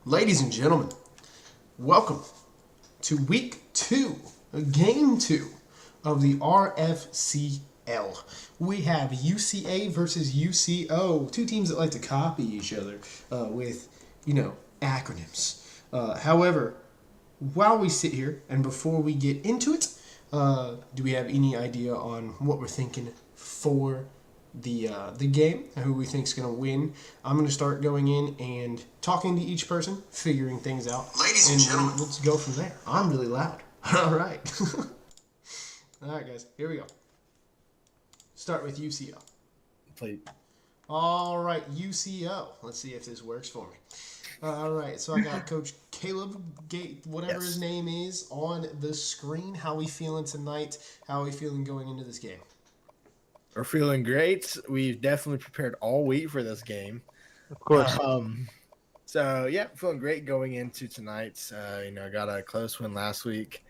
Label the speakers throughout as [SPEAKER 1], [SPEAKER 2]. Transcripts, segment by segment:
[SPEAKER 1] Ladies and gentlemen, welcome to week 2, game 2 of the RFCL. We have UCA versus UCO, two teams that like to copy each other with, acronyms. However, while we sit here and before we get into it, do we have any idea on what we're thinking for the game, who we think is going to win? I'm going to start going in and talking to each person, figuring things out. Ladies and gentlemen, let's go from there. I'm really loud. All right. All right, guys. Here we go. Start with UCO.
[SPEAKER 2] Play.
[SPEAKER 1] All right, UCO. Let's see if this works for me. All right, so I got Coach Caleb Gate, whatever his name is, on the screen. How we feeling tonight? How are we feeling going into this game?
[SPEAKER 2] We're feeling great. We've definitely prepared all week for this game.
[SPEAKER 3] Of course.
[SPEAKER 2] So yeah, feeling great going into tonight. I got a close win last week.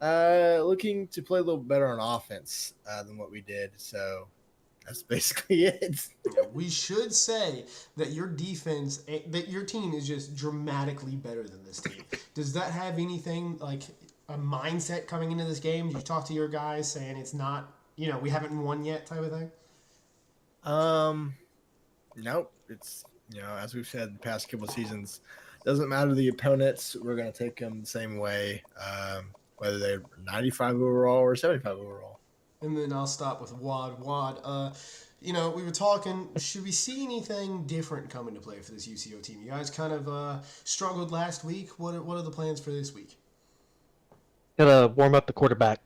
[SPEAKER 2] Looking to play a little better on offense than what we did. So that's basically it.
[SPEAKER 1] We should say that your defense, that your team is just dramatically better than this team. Does that have anything like a mindset coming into this game? Did you talk to your guys saying it's not, we haven't won yet type of thing?
[SPEAKER 2] Nope. It's, as we've said the past couple of seasons, doesn't matter the opponents. We're going to take them the same way, whether they're 95 overall or 75 overall.
[SPEAKER 1] And then I'll stop with Wad. We were talking, should we see anything different come into play for this UCO team? You guys kind of struggled last week. What are the plans for this week?
[SPEAKER 3] Gotta warm up the quarterback.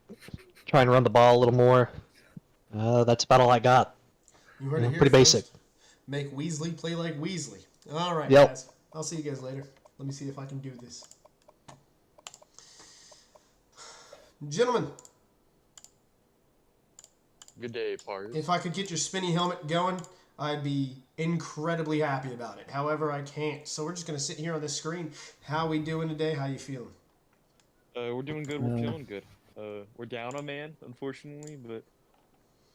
[SPEAKER 3] Try and run the ball a little more. That's about all I got.
[SPEAKER 1] You heard it here
[SPEAKER 3] pretty
[SPEAKER 1] first.
[SPEAKER 3] basic.
[SPEAKER 1] Make Weasley play like Weasley. All right,
[SPEAKER 3] Yep.
[SPEAKER 1] guys. I'll see you guys later. Let me see if I can do this. Gentlemen,
[SPEAKER 4] Good day, Parker.
[SPEAKER 1] if I could get your spinny helmet going, I'd be incredibly happy about it. However, I can't. So we're just going to sit here on this screen. How we doing today? How you feeling?
[SPEAKER 4] We're doing good. We're feeling good. We're down a man, unfortunately, but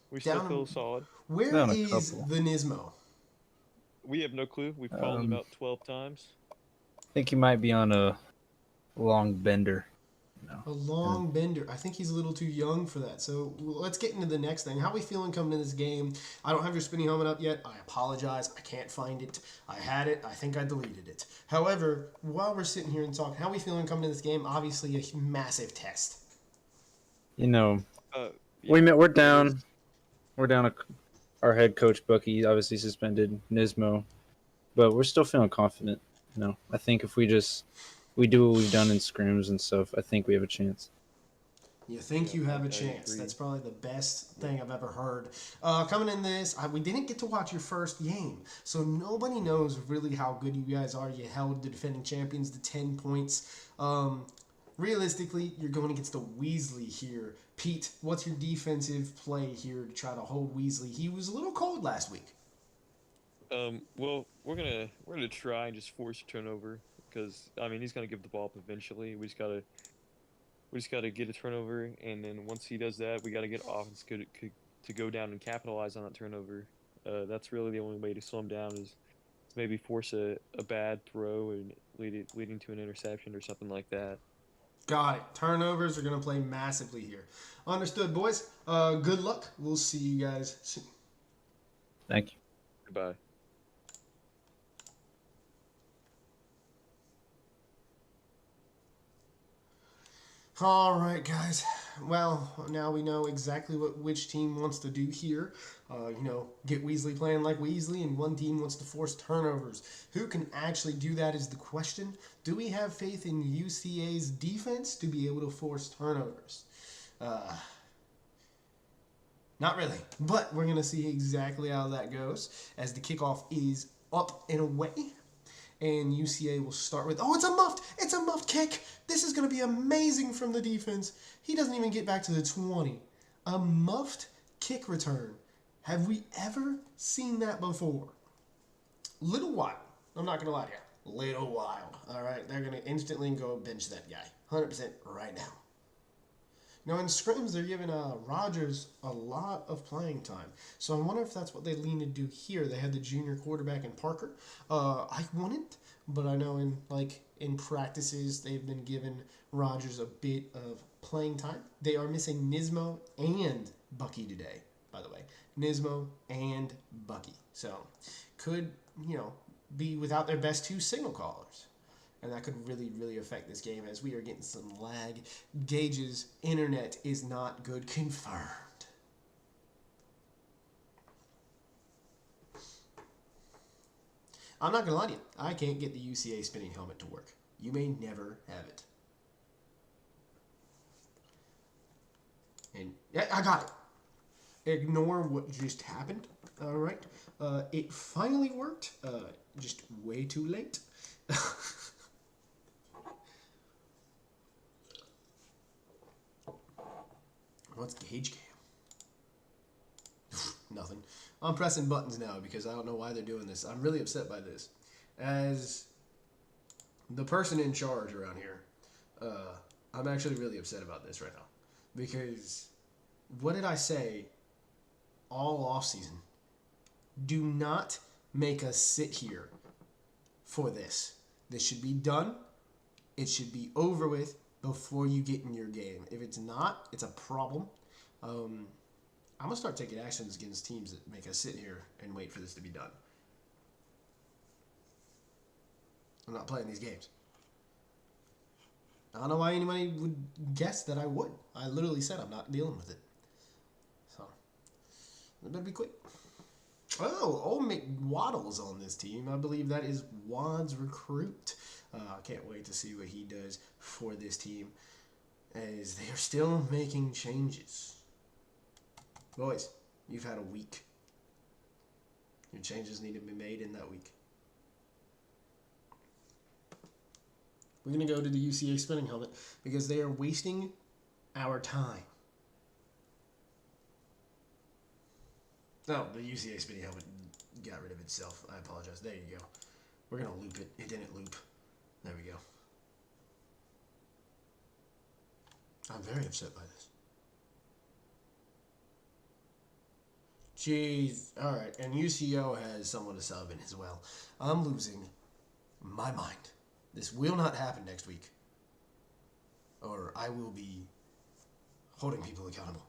[SPEAKER 4] we still
[SPEAKER 1] Down-
[SPEAKER 4] feel solid.
[SPEAKER 1] Where
[SPEAKER 5] Down a
[SPEAKER 1] is
[SPEAKER 5] couple.
[SPEAKER 1] the Nismo?
[SPEAKER 4] We have no clue. We've called him about 12 times.
[SPEAKER 5] I think he might be on a long bender.
[SPEAKER 1] A long bender. I think he's a little too young for that. So let's get into the next thing. How we feeling coming into this game? I don't have your spinny helmet up yet. I apologize. I can't find it. I had it. I think I deleted it. However, while we're sitting here and talking, how we feeling coming into this game? Obviously, a massive test.
[SPEAKER 4] Yeah,
[SPEAKER 5] We're down. We're down. Our head coach Bucky obviously suspended Nismo, but we're still feeling confident. I think if we do what we've done in scrims and stuff, I think we have a chance.
[SPEAKER 1] You think you have a
[SPEAKER 4] I
[SPEAKER 1] chance.
[SPEAKER 4] agree.
[SPEAKER 1] That's probably the best thing I've ever heard. Coming in this, we didn't get to watch your first game, so nobody knows really how good you guys are. You held the defending champions to 10 points. Realistically, you're going against a Weasley here. Pete, what's your defensive play here to try to hold Weasley? He was a little cold last week.
[SPEAKER 4] Well, we're gonna try and just force a turnover because he's gonna give the ball up eventually. We just gotta get a turnover, and then once he does that, we gotta get offense to go down and capitalize on that turnover. That's really the only way to slow him down is maybe force a bad throw and leading to an interception or something like that.
[SPEAKER 1] Got it. Turnovers are going to play massively here. Understood, boys. Good luck. We'll see you guys soon.
[SPEAKER 5] Thank you.
[SPEAKER 4] Goodbye.
[SPEAKER 1] All right, guys. Well, now we know exactly which team wants to do here. Get Weasley playing like Weasley, and one team wants to force turnovers. Who can actually do that is the question. Do we have faith in UCA's defense to be able to force turnovers? Not really, but we're going to see exactly how that goes as the kickoff is up and away. And UCA will start with, it's a muffed kick. This is going to be amazing from the defense. He doesn't even get back to the 20. A muffed kick return. Have we ever seen that before? Little wild. I'm not going to lie to you. Little wild. All right, they're going to instantly go bench that guy. 100% right now. Now, in scrims, they're giving Rogers a lot of playing time. So I wonder if that's what they lean to do here. They had the junior quarterback in Parker. I wouldn't, but I know in, in practices. They've been giving Rodgers a bit of playing time. They are missing Nismo and Bucky today, by the way. Nismo and Bucky. So, could, be without their best two signal callers. And that could really, really affect this game as we are getting some lag. Gage's internet is not good. Confirmed. I'm not going to lie to you. I can't get the UCA spinning helmet to work. You may never have it. And yeah, I got it. Ignore what just happened. All right. It finally worked. Just way too late. What's Gage Cam? Nothing. I'm pressing buttons now because I don't know why they're doing this. I'm really upset by this. As the person in charge around here, I'm actually really upset about this right now. Because what did I say all off season? Do not make us sit here for this. This should be done. It should be over with before you get in your game. If it's not, it's a problem. I'm going to start taking actions against teams that make us sit here and wait for this to be done. I'm not playing these games. I don't know why anybody would guess that I would. I literally said I'm not dealing with it. So, it better be quick. Oh, old McWaddle is on this team. I believe that is Wad's recruit. I can't wait to see what he does for this team as they are still making changes. Boys, you've had a week. Your changes need to be made in that week. We're going to go to the UCA spinning helmet because they are wasting our time. No, the UCA spinning helmet got rid of itself. I apologize. There you go. We're going to loop it. It didn't loop. There we go. I'm very upset by this. Jeez. Alright, and UCO has someone to sub in as well. I'm losing my mind. This will not happen next week. Or I will be holding people accountable.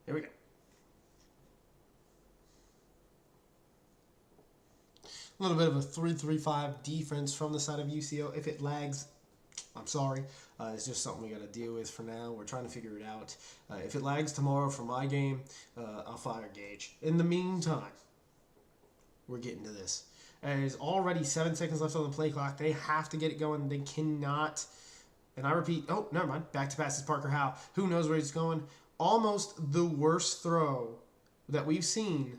[SPEAKER 1] Here we go. A little bit of a 3-3-5 defense from the side of UCO. If it lags, I'm sorry. It's just something we got to deal with for now. We're trying to figure it out. If it lags tomorrow for my game, I'll fire Gage. In the meantime, we're getting to this. There's already 7 seconds left on the play clock. They have to get it going. They cannot. And I repeat, oh, never mind. Back to passes Parker Howe. Who knows where he's going? Almost the worst throw that we've seen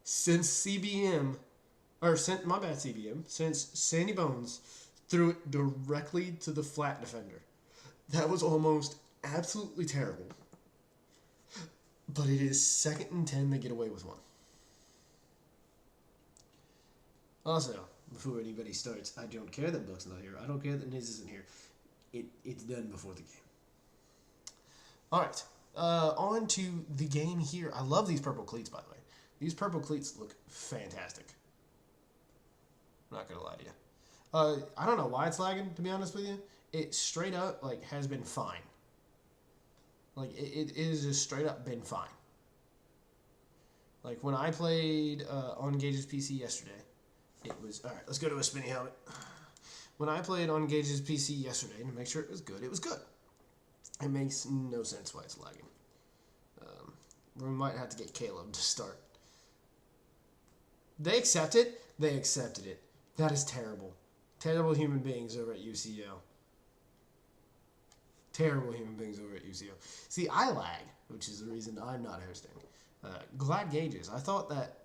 [SPEAKER 1] since CBM, or since, my bad, CBM, since Sandy Bones threw it directly to the flat defender. That was almost absolutely terrible. But it is 2nd and 10, they get away with one. Also, before anybody starts, I don't care that Buck's not here. I don't care that Niz isn't here. It's done before the game. Alright, on to the game here. I love these purple cleats, by the way. These purple cleats look fantastic. I'm not gonna lie to you. I don't know why it's lagging, to be honest with you. It straight up, has been fine. It is just straight up been fine. When I played on Gage's PC yesterday, it was... Alright, let's go to a spinny helmet. When I played on Gage's PC yesterday to make sure it was good, it makes no sense why it's lagging. We might have to get Caleb to start. They accept it? They accepted it. That is terrible. Terrible human beings over at UCO. Terrible human beings over at UCO. See, I lag, which is the reason I'm not hosting. Glad Gages. I thought that,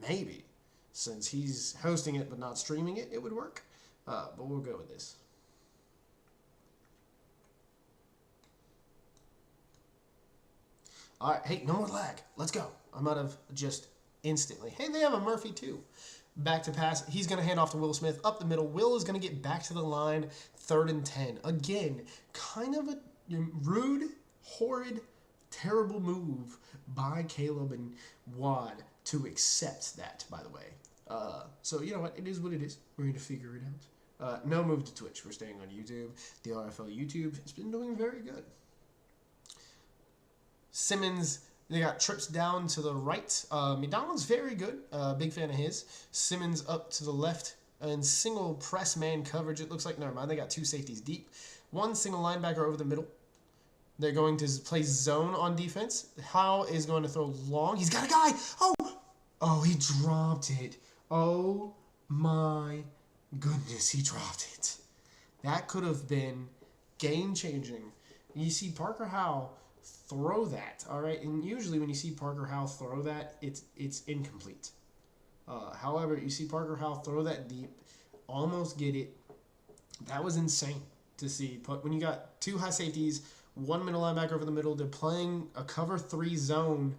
[SPEAKER 1] maybe, since he's hosting it but not streaming it, it would work. But we'll go with this. Alright, hey, no more lag. Let's go. I'm out of just instantly. Hey, they have a Murphy too. Back to pass. He's going to hand off to Will Smith up the middle. Will is going to get back to the line. 3rd and 10. Again, kind of a rude, horrid, Terrible move by Caleb and Wad to accept that, by the way. So, you know what? It is what it is. We're going to figure it out. No move to Twitch. We're staying on YouTube. The RFL YouTube has been doing very good. Simmons, they got trips down to the right. McDonald's very good. Big fan of his. Simmons up to the left. And single press man coverage. It looks like, never mind, they got 2 safeties deep. 1 single linebacker over the middle. They're going to play zone on defense. Howe is going to throw long. He's got a guy. Oh, he dropped it. Oh, my goodness, he dropped it. That could have been game-changing. You see Parker Howe throw that, all right? And usually when you see Parker Howe throw that, it's incomplete. However, you see Parker Howe throw that deep, almost get it. That was insane to see. But when you got 2 high safeties, 1 middle linebacker over the middle, they're playing a cover 3 zone,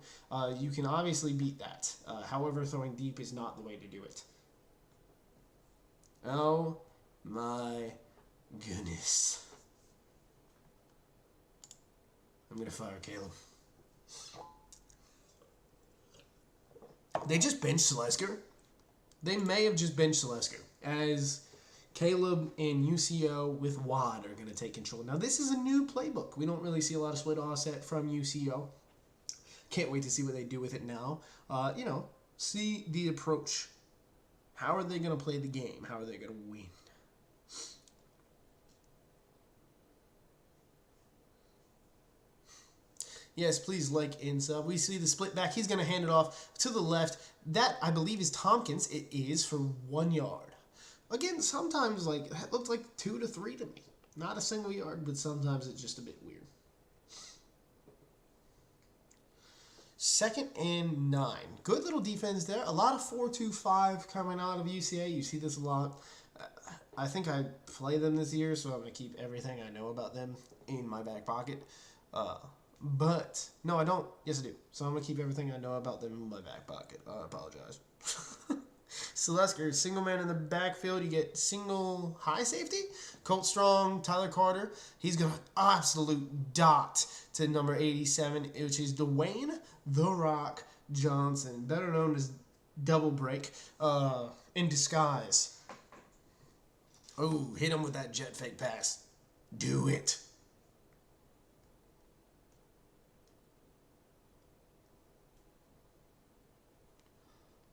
[SPEAKER 1] you can obviously beat that. However, throwing deep is not the way to do it. Oh my goodness. I'm going to fire Caleb. They just benched Selesker. They may have just benched Selesker, as Caleb and UCO with Wad are going to take control. Now, this is a new playbook. We don't really see a lot of split offset from UCO. Can't wait to see what they do with it now. See the approach. How are they going to play the game? How are they going to win? Yes, please like and sub. We see the split back. He's going to hand it off to the left. That, I believe, is Tompkins. It is for 1 yard. Again, sometimes that looked like 2 to 3 to me. Not a single yard, but sometimes it's just a bit weird. 2nd and 9. Good little defense there. A lot of 4-2-5 coming out of UCA. You see this a lot. I think I play them this year, so I'm going to keep everything I know about them in my back pocket. But, no, I don't. Yes, I do. So I'm going to keep everything I know about them in my back pocket. I apologize. Selesker, single man in the backfield. You get single high safety. Colt Strong, Tyler Carter. He's going to absolute dot to number 87, which is Dwayne The Rock Johnson, better known as Double Break, in disguise. Oh, hit him with that jet fake pass. Do it.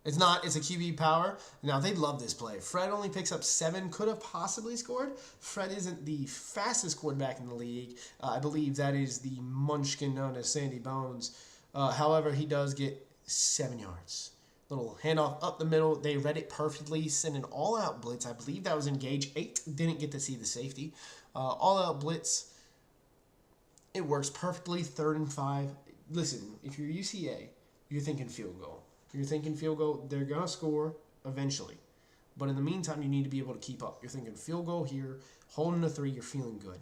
[SPEAKER 1] It's not. It's a QB power. Now, they love this play. Fred only picks up 7. Could have possibly scored. Fred isn't the fastest quarterback in the league. I believe that is the munchkin known as Sandy Bones. However, he does get 7 yards. Little handoff up the middle. They read it perfectly. Send an all-out blitz. I believe that was in gauge 8. Didn't get to see the safety. All-out blitz. It works perfectly. 3rd and 5. Listen, if you're UCA, you're thinking field goal. You're thinking field goal, they're going to score eventually. But in the meantime, you need to be able to keep up. You're thinking field goal here, holding a 3, you're feeling good.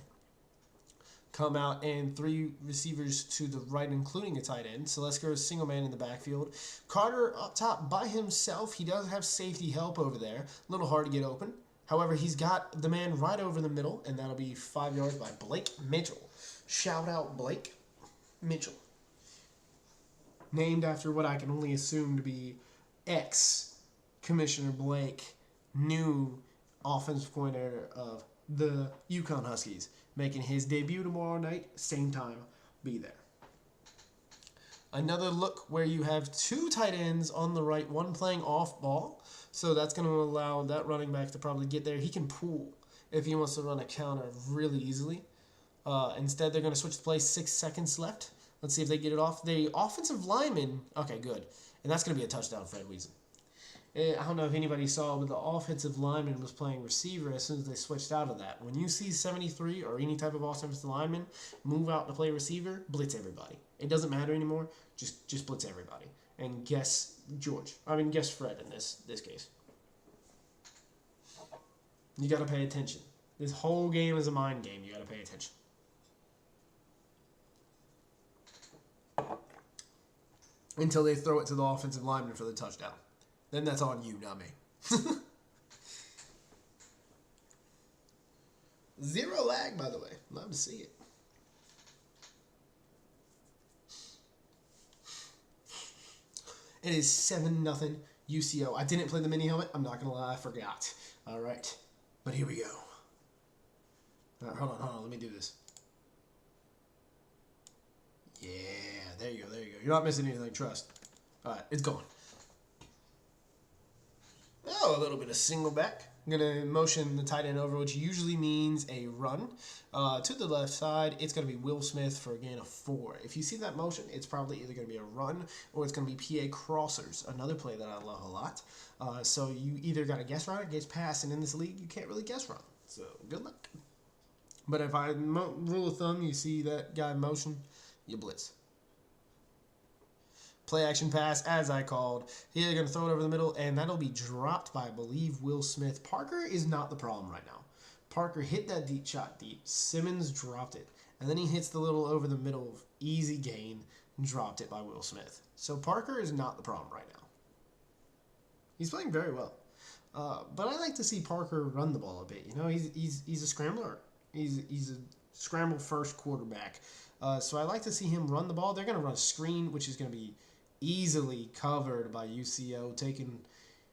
[SPEAKER 1] Come out and 3 receivers to the right, including a tight end. Selesker is single man in the backfield. Carter up top by himself. He does have safety help over there. A little hard to get open. However, he's got the man right over the middle, and that'll be 5 yards by Blake Mitchell. Shout out Blake Mitchell. Named after what I can only assume to be ex-Commissioner Blake, new offensive coordinator of the UConn Huskies, making his debut tomorrow night, same time, be there. Another look where you have 2 tight ends on the right, one playing off ball, so that's going to allow that running back to probably get there. He can pull if he wants to run a counter really easily. Instead, they're going to switch the play, 6 seconds left. Let's see if they get it off. The offensive lineman, okay, good. And that's going to be a touchdown, Fred Weezen. I don't know if anybody saw, but the offensive lineman was playing receiver as soon as they switched out of that. When you see 73 or any type of offensive lineman move out to play receiver, blitz everybody. It doesn't matter anymore. Just blitz everybody. And guess Fred in this case. You got to pay attention. This whole game is a mind game. You got to pay attention. Until they throw it to the offensive lineman for the touchdown. Then that's on you, not me. 0 lag, by the way. Love to see it. It is 7-0 UCO. I didn't play the mini helmet. I'm not going to lie. I forgot. All right. But here we go. All right, hold on. Let me do this. Yeah, there you go. You're not missing anything, trust. All right, it's going. Oh, a little bit of single back. I'm going to motion the tight end over, which usually means a run. To the left side, it's going to be Will Smith for a gain of 4. If you see that motion, it's probably either going to be a run or it's going to be PA crossers, another play that I love a lot. So you either got to guess run or guess pass, and in this league, you can't really guess run. So good luck. But if I rule of thumb, you see that guy motion, you blitz. Play action pass, as I called. He's going to throw it over the middle, and that'll be dropped by, I believe, Will Smith. Parker is not the problem right now. Parker hit that deep shot deep. Simmons dropped it. And then he hits the little over the middle, easy gain, and dropped it by Will Smith. So Parker is not the problem right now. He's playing very well. But I like to see Parker run the ball a bit. You know, he's a scrambler. He's a scramble first quarterback. So I like to see him run the ball. They're going to run a screen, which is going to be easily covered by UCO, taking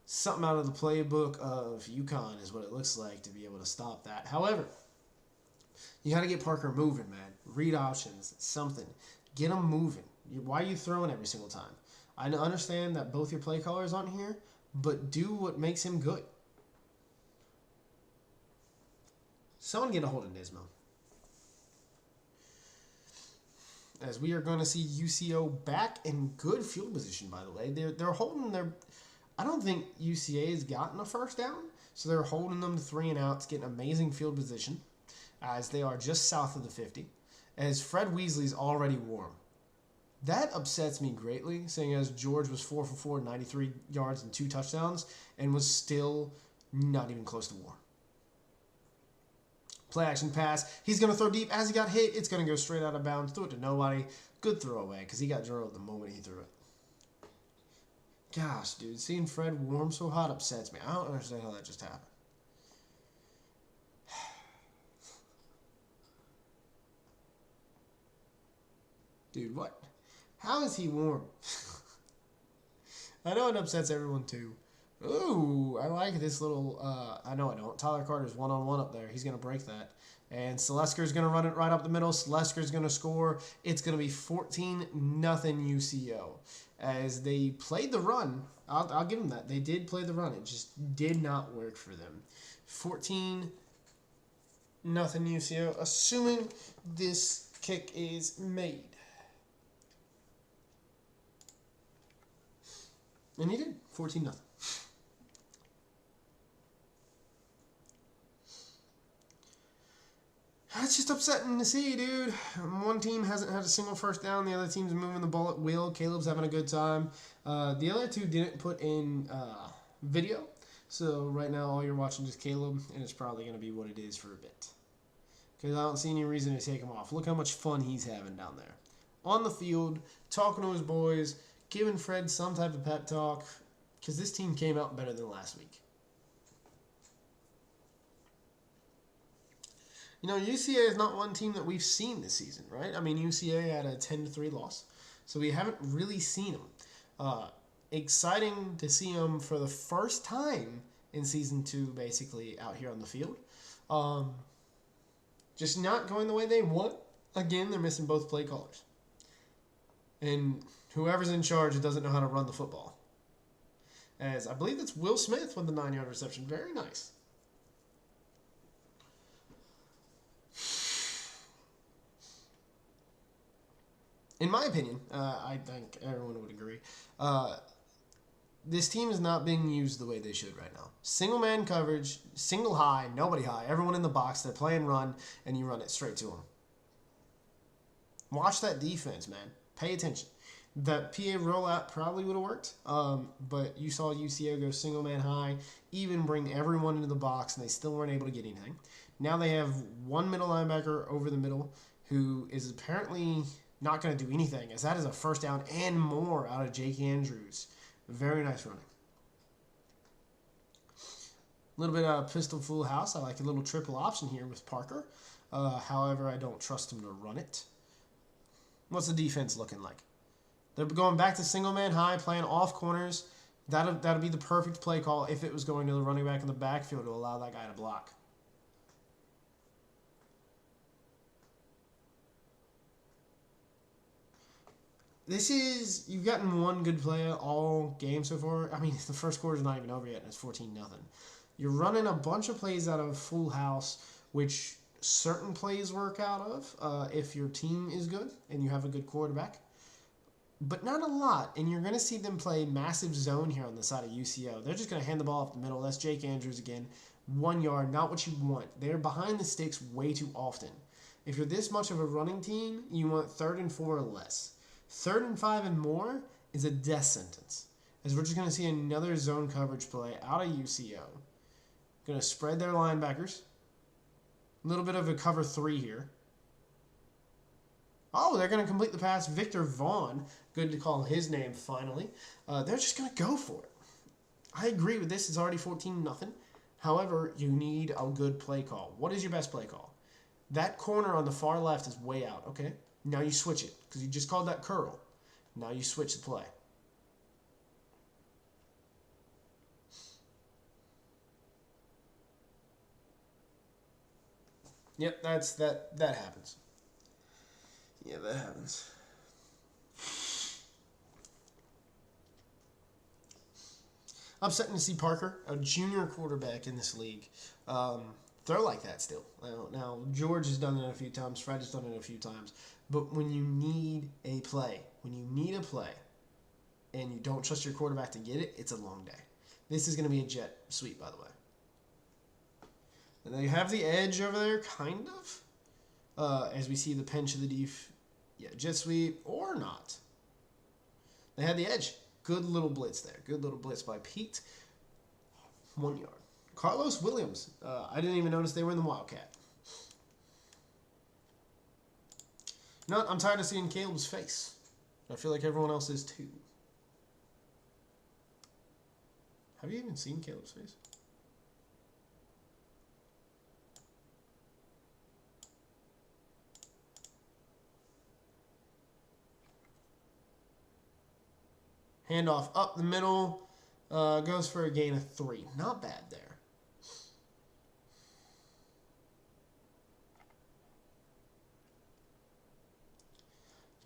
[SPEAKER 1] something out of the playbook of UConn is what it looks like to be able to stop that. However, you got to get Parker moving, man. Read options, something. Get him moving. Why are you throwing every single time? I understand that both your play callers aren't here, but do what makes him good. Someone get a hold of Nismo. As we are going to see UCO back in good field position, by the way. They're holding their... I don't think UCA has gotten a first down, so they're holding them to 3 and outs, getting amazing field position, as they are just south of the 50, as Fred Weasley's already warm. That upsets me greatly, seeing as George was 4 for 4, 93 yards and 2 touchdowns, and was still not even close to warm. Play action pass. He's going to throw deep. As he got hit, it's going to go straight out of bounds. Threw it to nobody. Good throwaway because he got drilled the moment he threw it. Gosh, dude. Seeing Fred warm so hot upsets me. I don't understand how that just happened. Dude, what? How is he warm? I know it upsets everyone too. Ooh, I like this little, I know I don't. Tyler Carter's one-on-one up there. He's going to break that. And Selesker's going to run it right up the middle. Selesker's going to score. It's going to be 14-0 UCO. As they played the run, I'll give them that. They did play the run. It just did not work for them. 14-0 UCO, assuming this kick is made. And he did. 14-0. That's just upsetting to see, dude. One team hasn't had a single first down. The other team's moving the ball at will. Caleb's having a good time. The other two didn't put in video. So right now all you're watching is Caleb, and it's probably going to be what it is for a bit. Because I don't see any reason to take him off. Look how much fun he's having down there. On the field, talking to his boys, giving Fred some type of pep talk. Because this team came out better than last week. You know, UCA is not one team that we've seen this season, right? I mean, UCA had a 10-3 loss, so we haven't really seen them. Exciting to see them for the first time in Season 2, basically, out here on the field. Just not going the way they want. Again, they're missing both play callers. And whoever's in charge doesn't know how to run the football. As I believe it's Will Smith with the 9-yard reception. Very nice. In my opinion, I think everyone would agree, this team is not being used the way they should right now. Single man coverage, single high, nobody high, everyone in the box, they're playing run, and you run it straight to them. Watch that defense, man. Pay attention. That PA rollout probably would have worked, but you saw UCO go single man high, even bring everyone into the box, and they still weren't able to get anything. Now they have one middle linebacker over the middle who is apparently not going to do anything, as that is a first down and more out of Jake Andrews. Very nice running. A little bit of pistol full house. I like a little triple option here with Parker. However, I don't trust him to run it. What's the defense looking like? They're going back to single man high, playing off corners. That'll be the perfect play call if it was going to the running back in the backfield to allow that guy to block. You've gotten one good play all game so far. I mean, the first quarter's not even over yet, and it's 14-0. You're running a bunch of plays out of full house, which certain plays work out of if your team is good and you have a good quarterback. But not a lot, and you're going to see them play massive zone here on the side of UCO. They're just going to hand the ball up the middle. That's Jake Andrews again. 1 yard, not what you want. They're behind the sticks way too often. If you're this much of a running team, you want 3rd and 4 or less. 3rd and 5 and more is a death sentence, as we're just going to see another zone coverage play out of UCO. Going to spread their linebackers. A little bit of a cover 3 here. Oh, they're going to complete the pass. Victor Vaughn, good to call his name finally. They're just going to go for it. I agree with this. It's already 14-0. However, you need a good play call. What is your best play call? That corner on the far left is way out. Okay, now you switch it because you just called that curl. Now you switch the play. Yep, that happens. Yeah, that happens. Upsetting to see Parker, a junior quarterback in this league, throw like that still. Now, George has done it a few times. Fred has done it a few times. But when you need a play, and you don't trust your quarterback to get it, it's a long day. This is going to be a jet sweep, by the way. And they have the edge over there, kind of. As we see the pinch of the def. Yeah, jet sweep or not. They had the edge. Good little blitz there. Good little blitz by Pete. 1 yard. Carlos Williams. I didn't even notice they were in the Wildcat. No, I'm tired of seeing Caleb's face. I feel like everyone else is too. Have you even seen Caleb's face? Handoff up the middle. Goes for a gain of 3. Not bad there.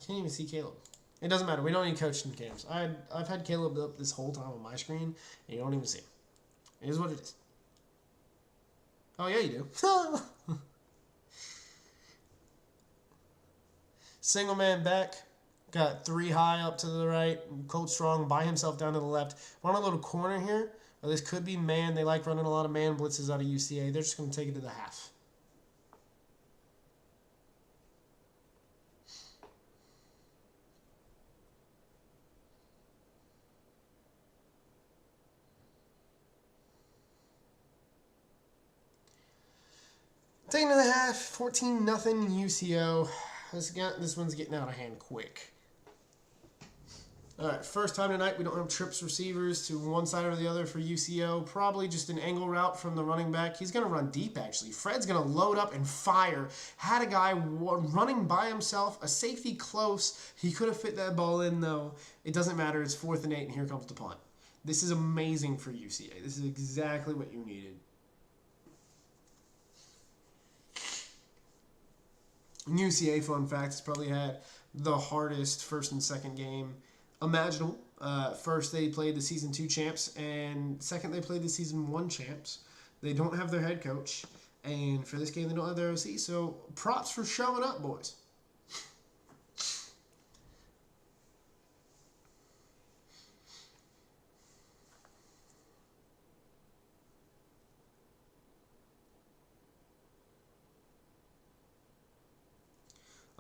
[SPEAKER 1] Can't even see Caleb. It doesn't matter. We don't need coaching cams. I've had Caleb up this whole time on my screen, and you don't even see him. It is what it is. Oh, yeah, you do. Single man back. Got 3 high up to the right. Colt Strong by himself down to the left. We're on a little corner here. Or this could be man. They like running a lot of man blitzes out of UCA. They're just going to take it to the half. Taking to the half. 14-0 UCO. This one's getting out of hand quick. All right, first time tonight we don't have trips receivers to one side or the other for UCO. Probably just an angle route from the running back. He's going to run deep, actually. Fred's going to load up and fire. Had a guy running by himself, a safety close. He could have fit that ball in, though. It doesn't matter. It's 4th and 8, and here comes the punt. This is amazing for UCA. This is exactly what you needed. UCA, fun fact, has probably had the hardest first and second game imaginable. First, they played the Season 2 champs, and second, they played the Season 1 champs. They don't have their head coach, and for this game, they don't have their OC, so props for showing up, boys.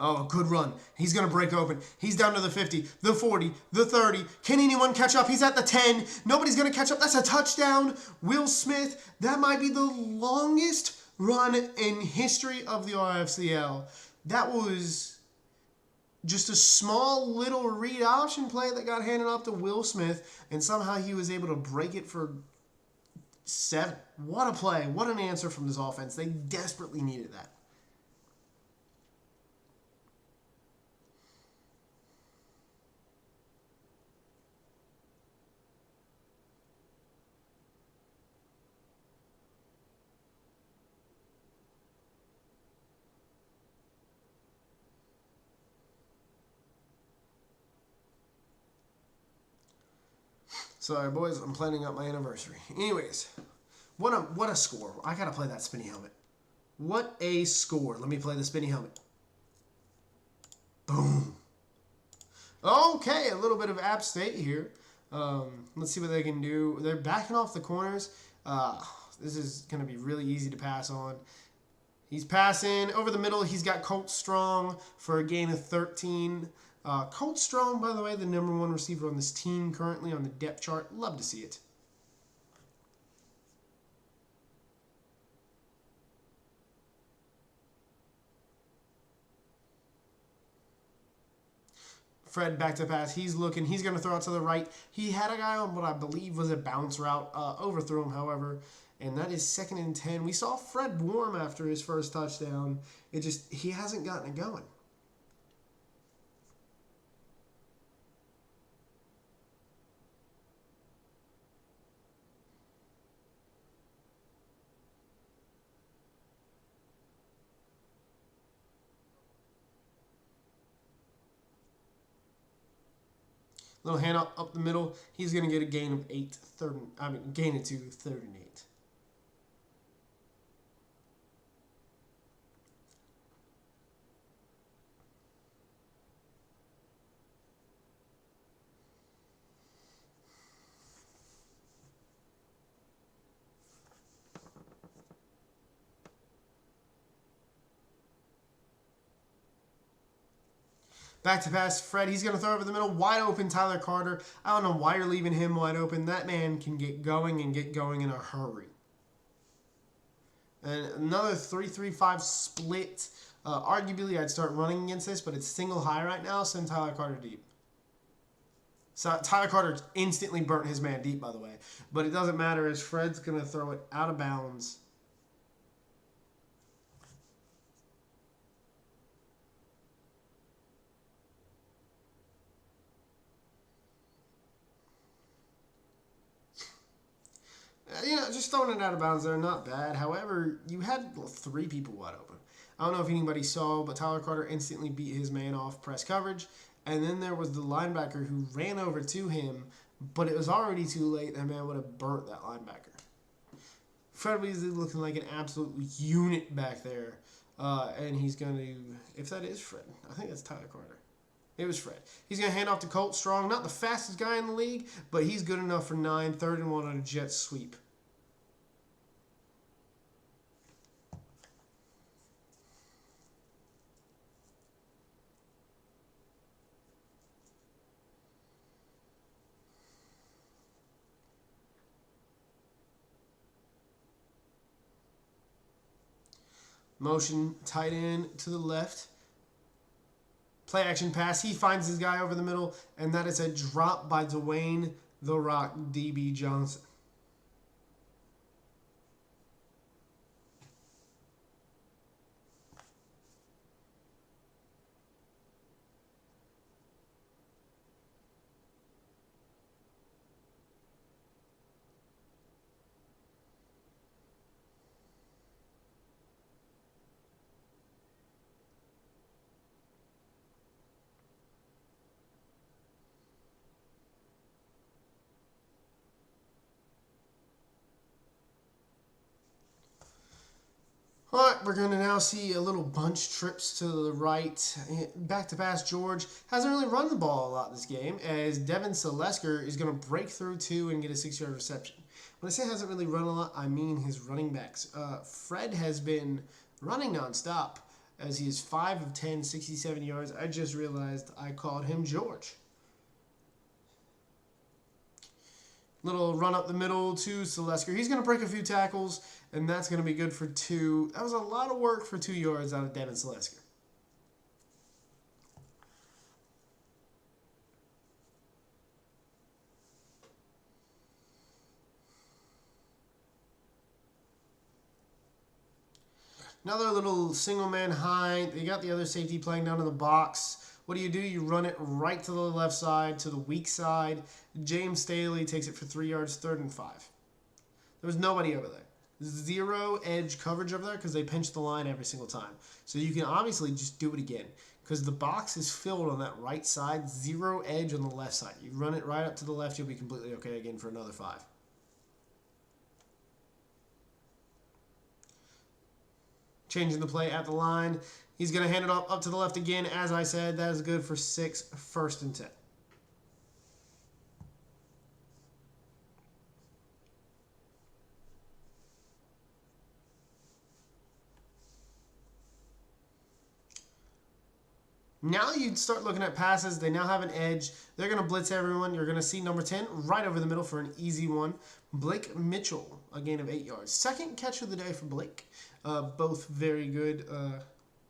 [SPEAKER 1] Oh, good run. He's going to break open. He's down to the 50, the 40, the 30. Can anyone catch up? He's at the 10. Nobody's going to catch up. That's a touchdown. Will Smith, that might be the longest run in history of the RFCL. That was just a small little read option play that got handed off to Will Smith, and somehow he was able to break it for 7. What a play. What an answer from this offense. They desperately needed that. Sorry, boys. I'm planning out my anniversary. Anyways, what a score. I gotta play that spinny helmet. What a score. Let me play the spinny helmet. Boom. Okay, a little bit of App State here. Let's see what they can do. They're backing off the corners. This is going to be really easy to pass on. He's passing over the middle. He's got Colt Strong for a gain of 13. Colt Strong, by the way, the #1 receiver on this team currently on the depth chart. Love to see it. Fred back to pass. He's looking. He's going to throw it to the right. He had a guy on what I believe was a bounce route. Overthrew him, however. And that is 2nd and 10. We saw Fred warm after his first touchdown. He hasn't gotten it going. Little hand up the middle. He's going to get a gain of 8. Gain it to 3rd and 8. Back to pass, Fred. He's going to throw over the middle. Wide open, Tyler Carter. I don't know why you're leaving him wide open. That man can get going and get going in a hurry. And another 3-3-5 split. Arguably, I'd start running against this, but it's single high right now. Send Tyler Carter deep. So Tyler Carter instantly burnt his man deep, by the way. But it doesn't matter as Fred's going to throw it out of bounds. Just throwing it out of bounds there, not bad. However, you had 3 people wide open. I don't know if anybody saw, but Tyler Carter instantly beat his man off press coverage. And then there was the linebacker who ran over to him, but it was already too late. That man would have burnt that linebacker. Fred Weasley looking like an absolute unit back there. And he's going to, if that is Fred, I think that's Tyler Carter. It was Fred. He's going to hand off to Colt Strong. Not the fastest guy in the league, but he's good enough for 9. 3rd and 1 on a jet sweep. Motion, tight end to the left. Play action pass. He finds his guy over the middle, and that is a drop by Dwayne "The Rock" D.B. Johnson. All right, we're going to now see a little bunch trips to the right. Back to pass, George hasn't really run the ball a lot this game, as Devin Selesker is going to break through 2 and get a 6-yard reception. When I say hasn't really run a lot, I mean his running backs. Fred has been running nonstop, as he is 5 of 10, 67 yards. I just realized I called him George. Little run up the middle to Selesker. He's going to break a few tackles, and that's going to be good for 2. That was a lot of work for 2 yards out of Devin Selesker. Another little single man high. They got the other safety playing down in the box. What do? You run it right to the left side, to the weak side. James Staley takes it for 3 yards, 3rd and 5. There was nobody over there. zero edge coverage over there because they pinch the line every single time. So you can obviously just do it again because the box is filled on that right side, zero edge on the left side. You run it right up to the left, you'll be completely okay again for another 5. Changing the play at the line. He's going to hand it off up to the left again. As I said, that is good for 6, 1st and 10. Now you start looking at passes. They now have an edge. They're going to blitz everyone. You're going to see number 10 right over the middle for an easy one. Blake Mitchell, a gain of 8 yards. Second catch of the day for Blake. Both very good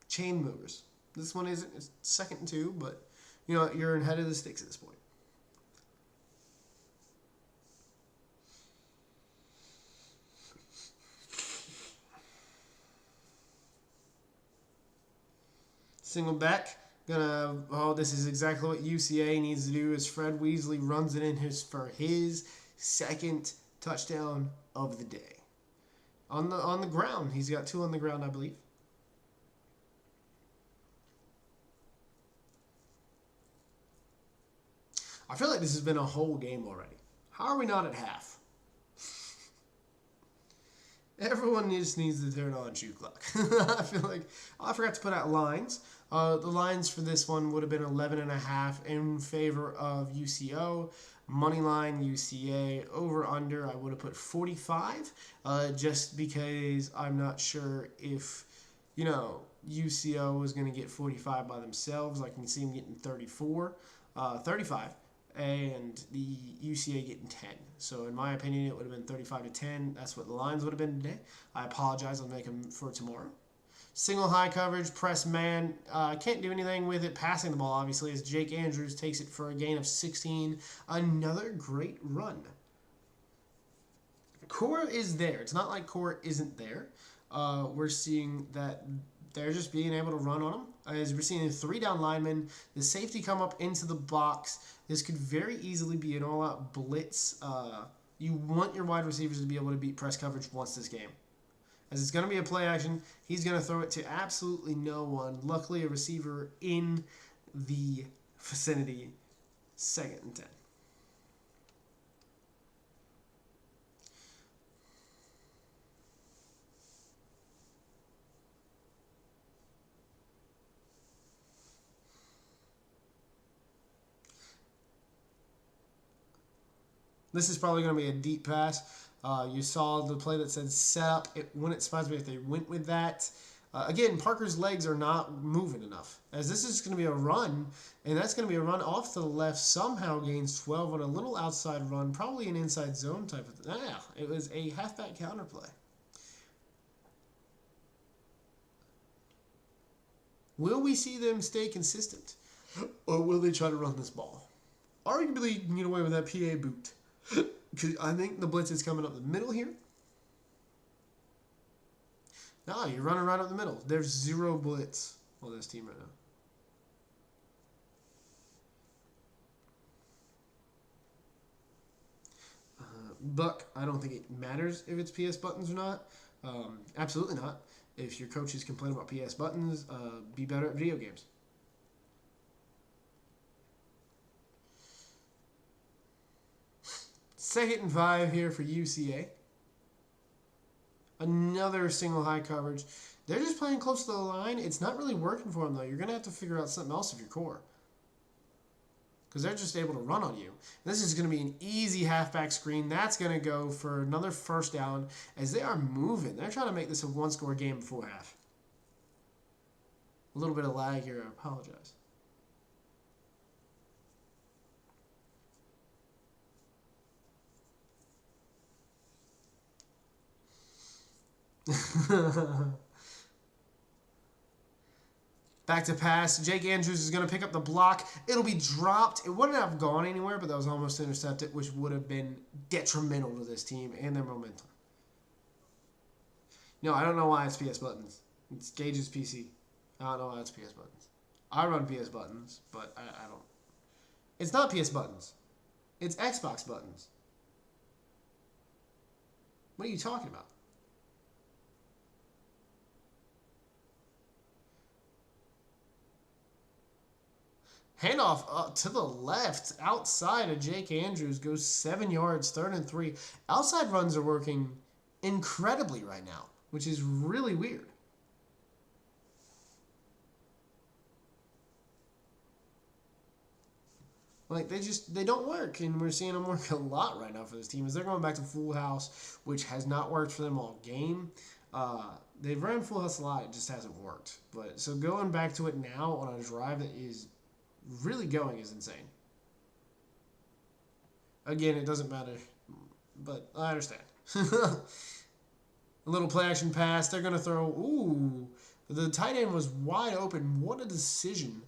[SPEAKER 1] chain movers. This one isn't. It's 2nd and 2, but you know you're ahead of the sticks at this point. Single back. This is exactly what UCA needs to do as Fred Weasley runs it in for his 2nd touchdown of the day. On the ground. He's got 2 on the ground, I believe. I feel like this has been a whole game already. How are we not at half? Everyone just needs to turn on shoe clock. I feel like I forgot to put out lines. The lines for this one would have been 11.5 in favor of UCO. Money line UCA. Over under I would have put 45. Just because I'm not sure if UCO was going to get 45 by themselves. I can see them getting 35. And the UCA getting 10. So in my opinion, it would have been 35-10. That's what the lines would have been today. I apologize. I'll make them for tomorrow. Single high coverage, press man. Can't do anything with it. Passing the ball, obviously, as Jake Andrews takes it for a gain of 16. Another great run. Core is there. It's not like Core isn't there. We're seeing that they're just being able to run on them. As we're seeing 3 down linemen, the safety come up into the box. This could very easily be an all-out blitz. You want your wide receivers to be able to beat press coverage once this game. As it's going to be a play action, he's going to throw it to absolutely no one. Luckily, a receiver in the vicinity. 2nd and 10. This is probably going to be a deep pass. You saw the play that said set up. It wouldn't surprise me if they went with that. Again, Parker's legs are not moving enough. As this is going to be a run, and that's going to be a run off to the left. Somehow gains 12 on a little outside run. Probably an inside zone type of thing. It was a halfback counter play. Will we see them stay consistent? Or will they try to run this ball? Arguably, you can get away with that PA boot. Because I think the blitz is coming up the middle here. No, you're running right up the middle. There's 0 blitz on this team right now. Buck, I don't think it matters if it's PS buttons or not. Absolutely not. If your coaches complain about PS buttons, be better at video games. Second and 5 here for UCA. Another single high coverage. They're just playing close to the line. It's not really working for them, though. You're going to have to figure out something else if you're Core. Because they're just able to run on you. This is going to be an easy halfback screen. That's going to go for another 1st down as they are moving. They're trying to make this a 1-score game before half. A little bit of lag here. I apologize. Back to pass. Jake Andrews is going to pick up the block. It'll be dropped. It wouldn't have gone anywhere, but that was almost intercepted, which would have been detrimental to this team and their momentum. No, I don't know why it's PS buttons. It's Gage's PC. I don't know why it's PS buttons. I run PS buttons, but I don't. It's not PS buttons. It's Xbox buttons. What are you talking about? Handoff to the left, outside of Jake Andrews, goes 7 yards, 3rd and 3. Outside runs are working incredibly right now, which is really weird. Like, they don't work, and we're seeing them work a lot right now for this team as they're going back to full house, which has not worked for them all game. They've ran full house a lot, it just hasn't worked. But so going back to it now on a drive that is really going is insane. Again, it doesn't matter, but I understand. A little play action pass, they're going to throw, ooh, the tight end was wide open. What a decision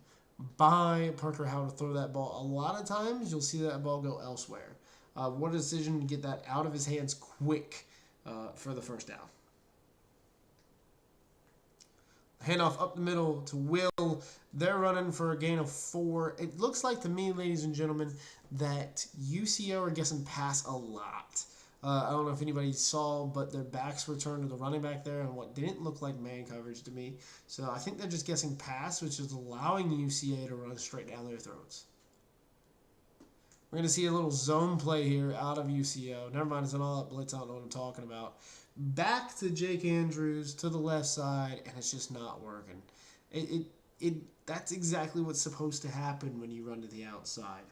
[SPEAKER 1] by Parker Howell to throw that ball. A lot of times you'll see that ball go elsewhere. What a decision to get that out of his hands quick for the first down. Handoff up the middle to Will. They're running for a gain of 4. It looks like to me, ladies and gentlemen, that UCO are guessing pass a lot. I don't know if anybody saw, but their backs were turned to the running back there and what didn't look like man coverage to me. So I think they're just guessing pass, which is allowing UCA to run straight down their throats. We're going to see a little zone play here out of UCO. Never mind, it's an all-out blitz. I don't know what I'm talking about. Back to Jake Andrews to the left side, and it's just not working. That's exactly what's supposed to happen when you run to the outside.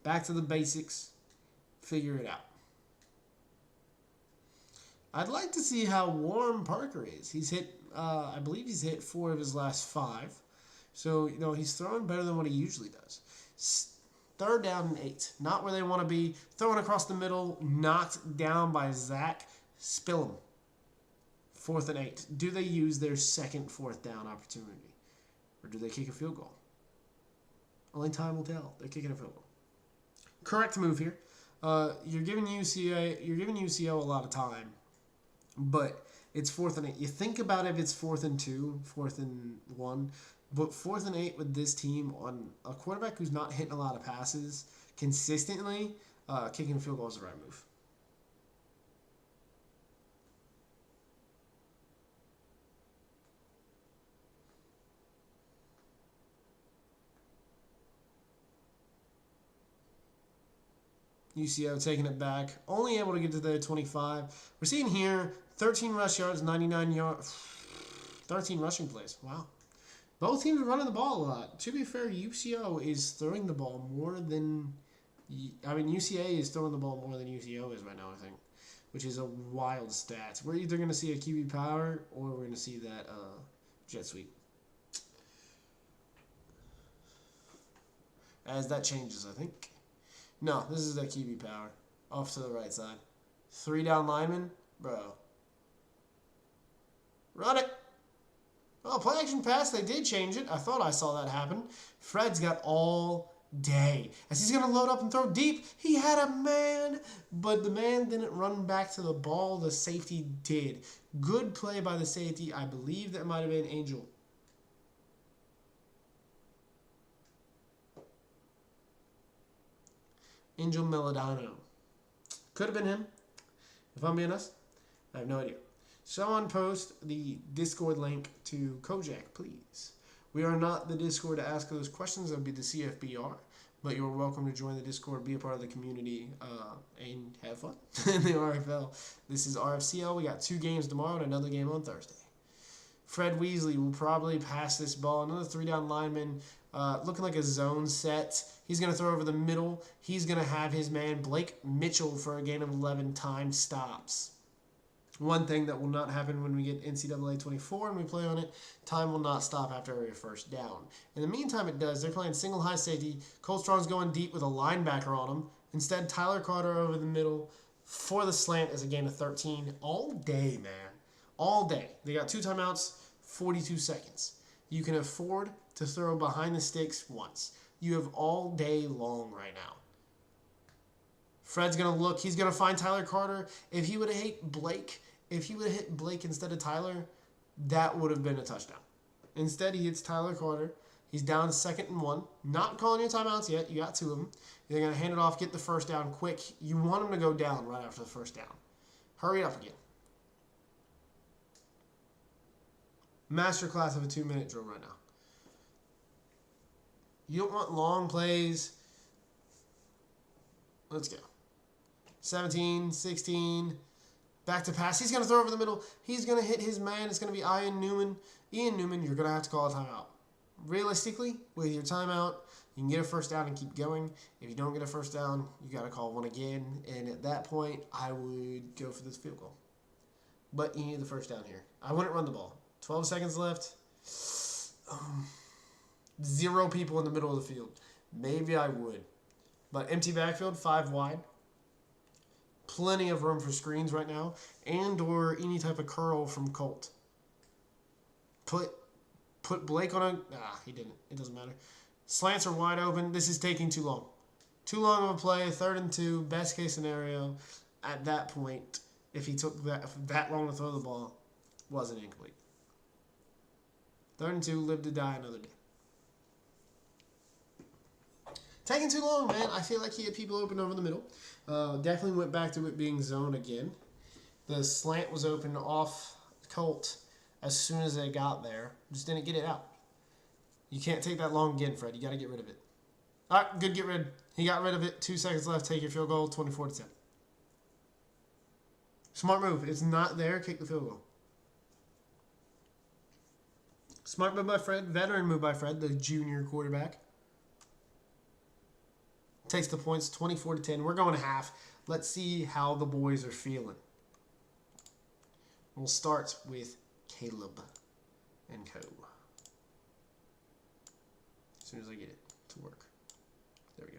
[SPEAKER 1] Back to the basics. Figure it out. I'd like to see how warm Parker is. He's hit, I believe he's hit 4 of his last 5. So, he's throwing better than what he usually does. 3rd down and 8. Not where they want to be. Throwing across the middle. Knocked down by Zach. Spill him. 4th and 8. Do they use their second 4th down opportunity? Or do they kick a field goal? Only time will tell. They're kicking a field goal. Correct move here. You're giving UCO a lot of time, but it's 4th and 8. You think about if it's 4th and 2, 4th and 1, but 4th and 8 with this team on a quarterback who's not hitting a lot of passes consistently, kicking a field goal is the right move. UCO taking it back, only able to get to the 25. We're seeing here 13 rush yards, 99 yards, 13 rushing plays. Wow. Both teams are running the ball a lot. To be fair, UCO is throwing the ball more than... UCA is throwing the ball more than UCO is right now, I think, which is a wild stat. We're either going to see a QB power or we're going to see that jet sweep. As that changes, I think. No, this is that QB power. Off to the right side. 3 down linemen. Bro. Run it. Oh, play action pass. They did change it. I thought I saw that happen. Fred's got all day. As he's going to load up and throw deep, he had a man, but the man didn't run back to the ball. The safety did. Good play by the safety. I believe that might have been Angel. Angel Melodano. Could have been him. If I'm being honest, I have no idea. Someone post the Discord link to Kojak, please. We are not the Discord to ask those questions. That would be the CFBR. But you're welcome to join the Discord, be a part of the community, and have fun in the RFL. This is RFCL. We got 2 games tomorrow and another game on Thursday. Fred Weasley will probably pass this ball. Another 3 down lineman, looking like a zone set. He's going to throw over the middle. He's going to have his man Blake Mitchell for a gain of 11 time stops. One thing that will not happen when we get NCAA 24 and we play on it, time will not stop after every first down. In the meantime, it does. They're playing single high safety. Cole Strong's going deep with a linebacker on him. Instead, Tyler Carter over the middle for the slant is a gain of 13. All day, man. All day. They got 2 timeouts, 42 seconds. You can afford to throw behind the sticks once. You have all day long right now. Fred's going to look. He's going to find Tyler Carter. If he would have hit Blake instead of Tyler, that would have been a touchdown. Instead, he hits Tyler Carter. He's down 2nd and 1. Not calling your timeouts yet. You got 2 of them. They're going to hand it off, get the first down quick. You want him to go down right after the first down. Hurry up again. Masterclass of a 2-minute drill right now. You don't want long plays. Let's go. 17, 16. Back to pass. He's going to throw over the middle. He's going to hit his man. It's going to be Ian Newman. Ian Newman, you're going to have to call a timeout. Realistically, with your timeout, you can get a first down and keep going. If you don't get a first down, you got to call one again. And at that point, I would go for this field goal. But you need the first down here. I wouldn't run the ball. 12 seconds left. 0 people in the middle of the field. Maybe I would. But empty backfield, 5 wide. Plenty of room for screens right now. And or any type of curl from Colt. Put Blake on a... he didn't. It doesn't matter. Slants are wide open. This is taking too long. Too long of a play. 3rd and 2. Best case scenario. At that point, if he took that long to throw the ball, wasn't incomplete. 3rd and 2. Live to die another day. Taking too long, man. I feel like he had people open over the middle. Definitely went back to it being zone again. The slant was open off Colt as soon as they got there. Just didn't get it out. You can't take that long again, Fred. You got to get rid of it. All right, good get rid. He got rid of it. 2 seconds left. Take your field goal. 24-10. Smart move. It's not there. Kick the field goal. Smart move by Fred. Veteran move by Fred, the junior quarterback. Takes the points, 24-10. We're going to half. Let's see how the boys are feeling. We'll start with Caleb and Co. As soon as I get it to work. There we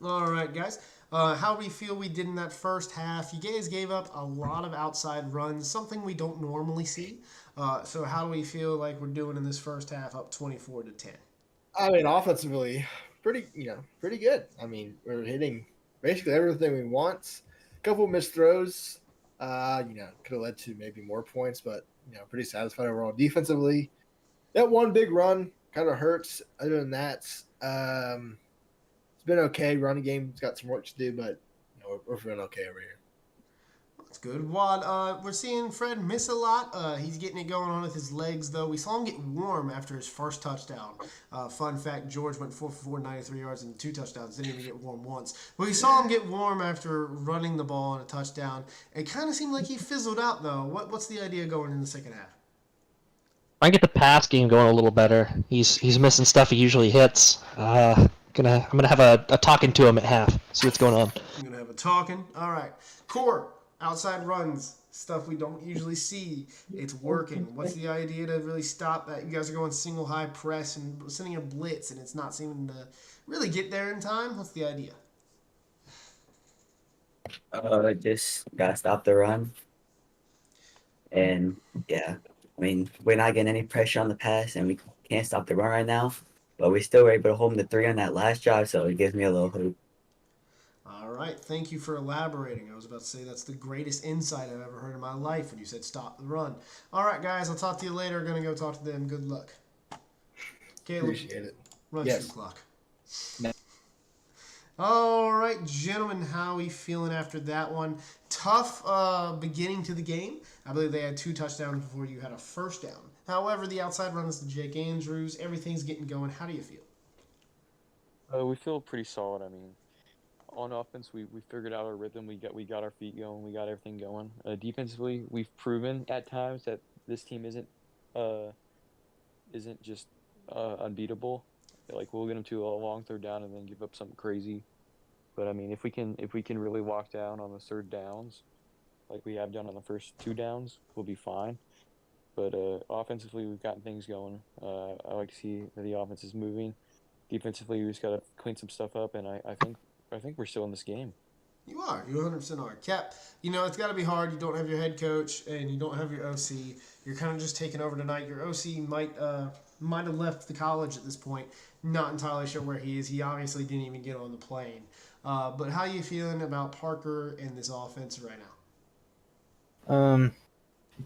[SPEAKER 1] go. All right, guys. How we feel we did in that first half. You guys gave up a lot of outside runs, something we don't normally see. So how do we feel like we're doing in this first half, up 24-10?
[SPEAKER 2] I mean, offensively, pretty good. I mean, we're hitting basically everything we want. A couple of missed throws, could have led to maybe more points, but pretty satisfied overall. Defensively, that one big run kind of hurts. Other than that, it's been okay. Running game's got some work to do, but we're feeling okay over here.
[SPEAKER 1] That's good. Wad, we're seeing Fred miss a lot. He's getting it going on with his legs, though. We saw him get warm after his first touchdown. Fun fact, George went 4 for 4, 93 yards and 2 touchdowns. Didn't even get warm once. But we saw him get warm after running the ball on a touchdown. It kind of seemed like he fizzled out, though. What's the idea going in the second half?
[SPEAKER 3] I can get the pass game going a little better. He's missing stuff he usually hits. I'm gonna have a talking to him at half. See what's going on.
[SPEAKER 1] I'm going to have a talking. All right. Core, outside runs, stuff we don't usually see. It's working. What's the idea to really stop that? You guys are going single high press and sending a blitz, and it's not seeming to really get there in time. What's the idea?
[SPEAKER 6] Just gotta stop the run. And yeah, I mean, we're not getting any pressure on the pass, and we can't stop the run right now. But we still were able to hold them to 3 on that last drive, so it gives me a little hope.
[SPEAKER 1] All right. Thank you for elaborating. I was about to say that's the greatest insight I've ever heard in my life when you said stop the run. All right, guys. I'll talk to you later. Going to go talk to them. Good luck. Caleb,
[SPEAKER 2] Appreciate it.
[SPEAKER 1] run
[SPEAKER 2] Yes.
[SPEAKER 1] the clock.
[SPEAKER 5] No.
[SPEAKER 1] All right, gentlemen, how are we feeling after that one? Tough beginning to the game. I believe they had 2 touchdowns before you had a first down. However, the outside run is to Jake Andrews. Everything's getting going. How do you feel?
[SPEAKER 4] We feel pretty solid. I mean, on offense, we figured out our rhythm. We got our feet going. We got everything going. Defensively, we've proven at times that this team isn't just unbeatable. Like, we'll get them to a long 3rd down and then give up something crazy. But I mean, if we can really lock down on the 3rd downs, like we have done on the first 2 downs, we'll be fine. But offensively, we've gotten things going. I like to see that the offense is moving. Defensively, we just got to clean some stuff up, and I think we're still in this game.
[SPEAKER 1] You are. You 100% are. Cap, it's got to be hard. You don't have your head coach, and you don't have your OC. You're kind of just taking over tonight. Your OC might have left the college at this point. Not entirely sure where he is. He obviously didn't even get on the plane. But how are you feeling about Parker and this offense right now?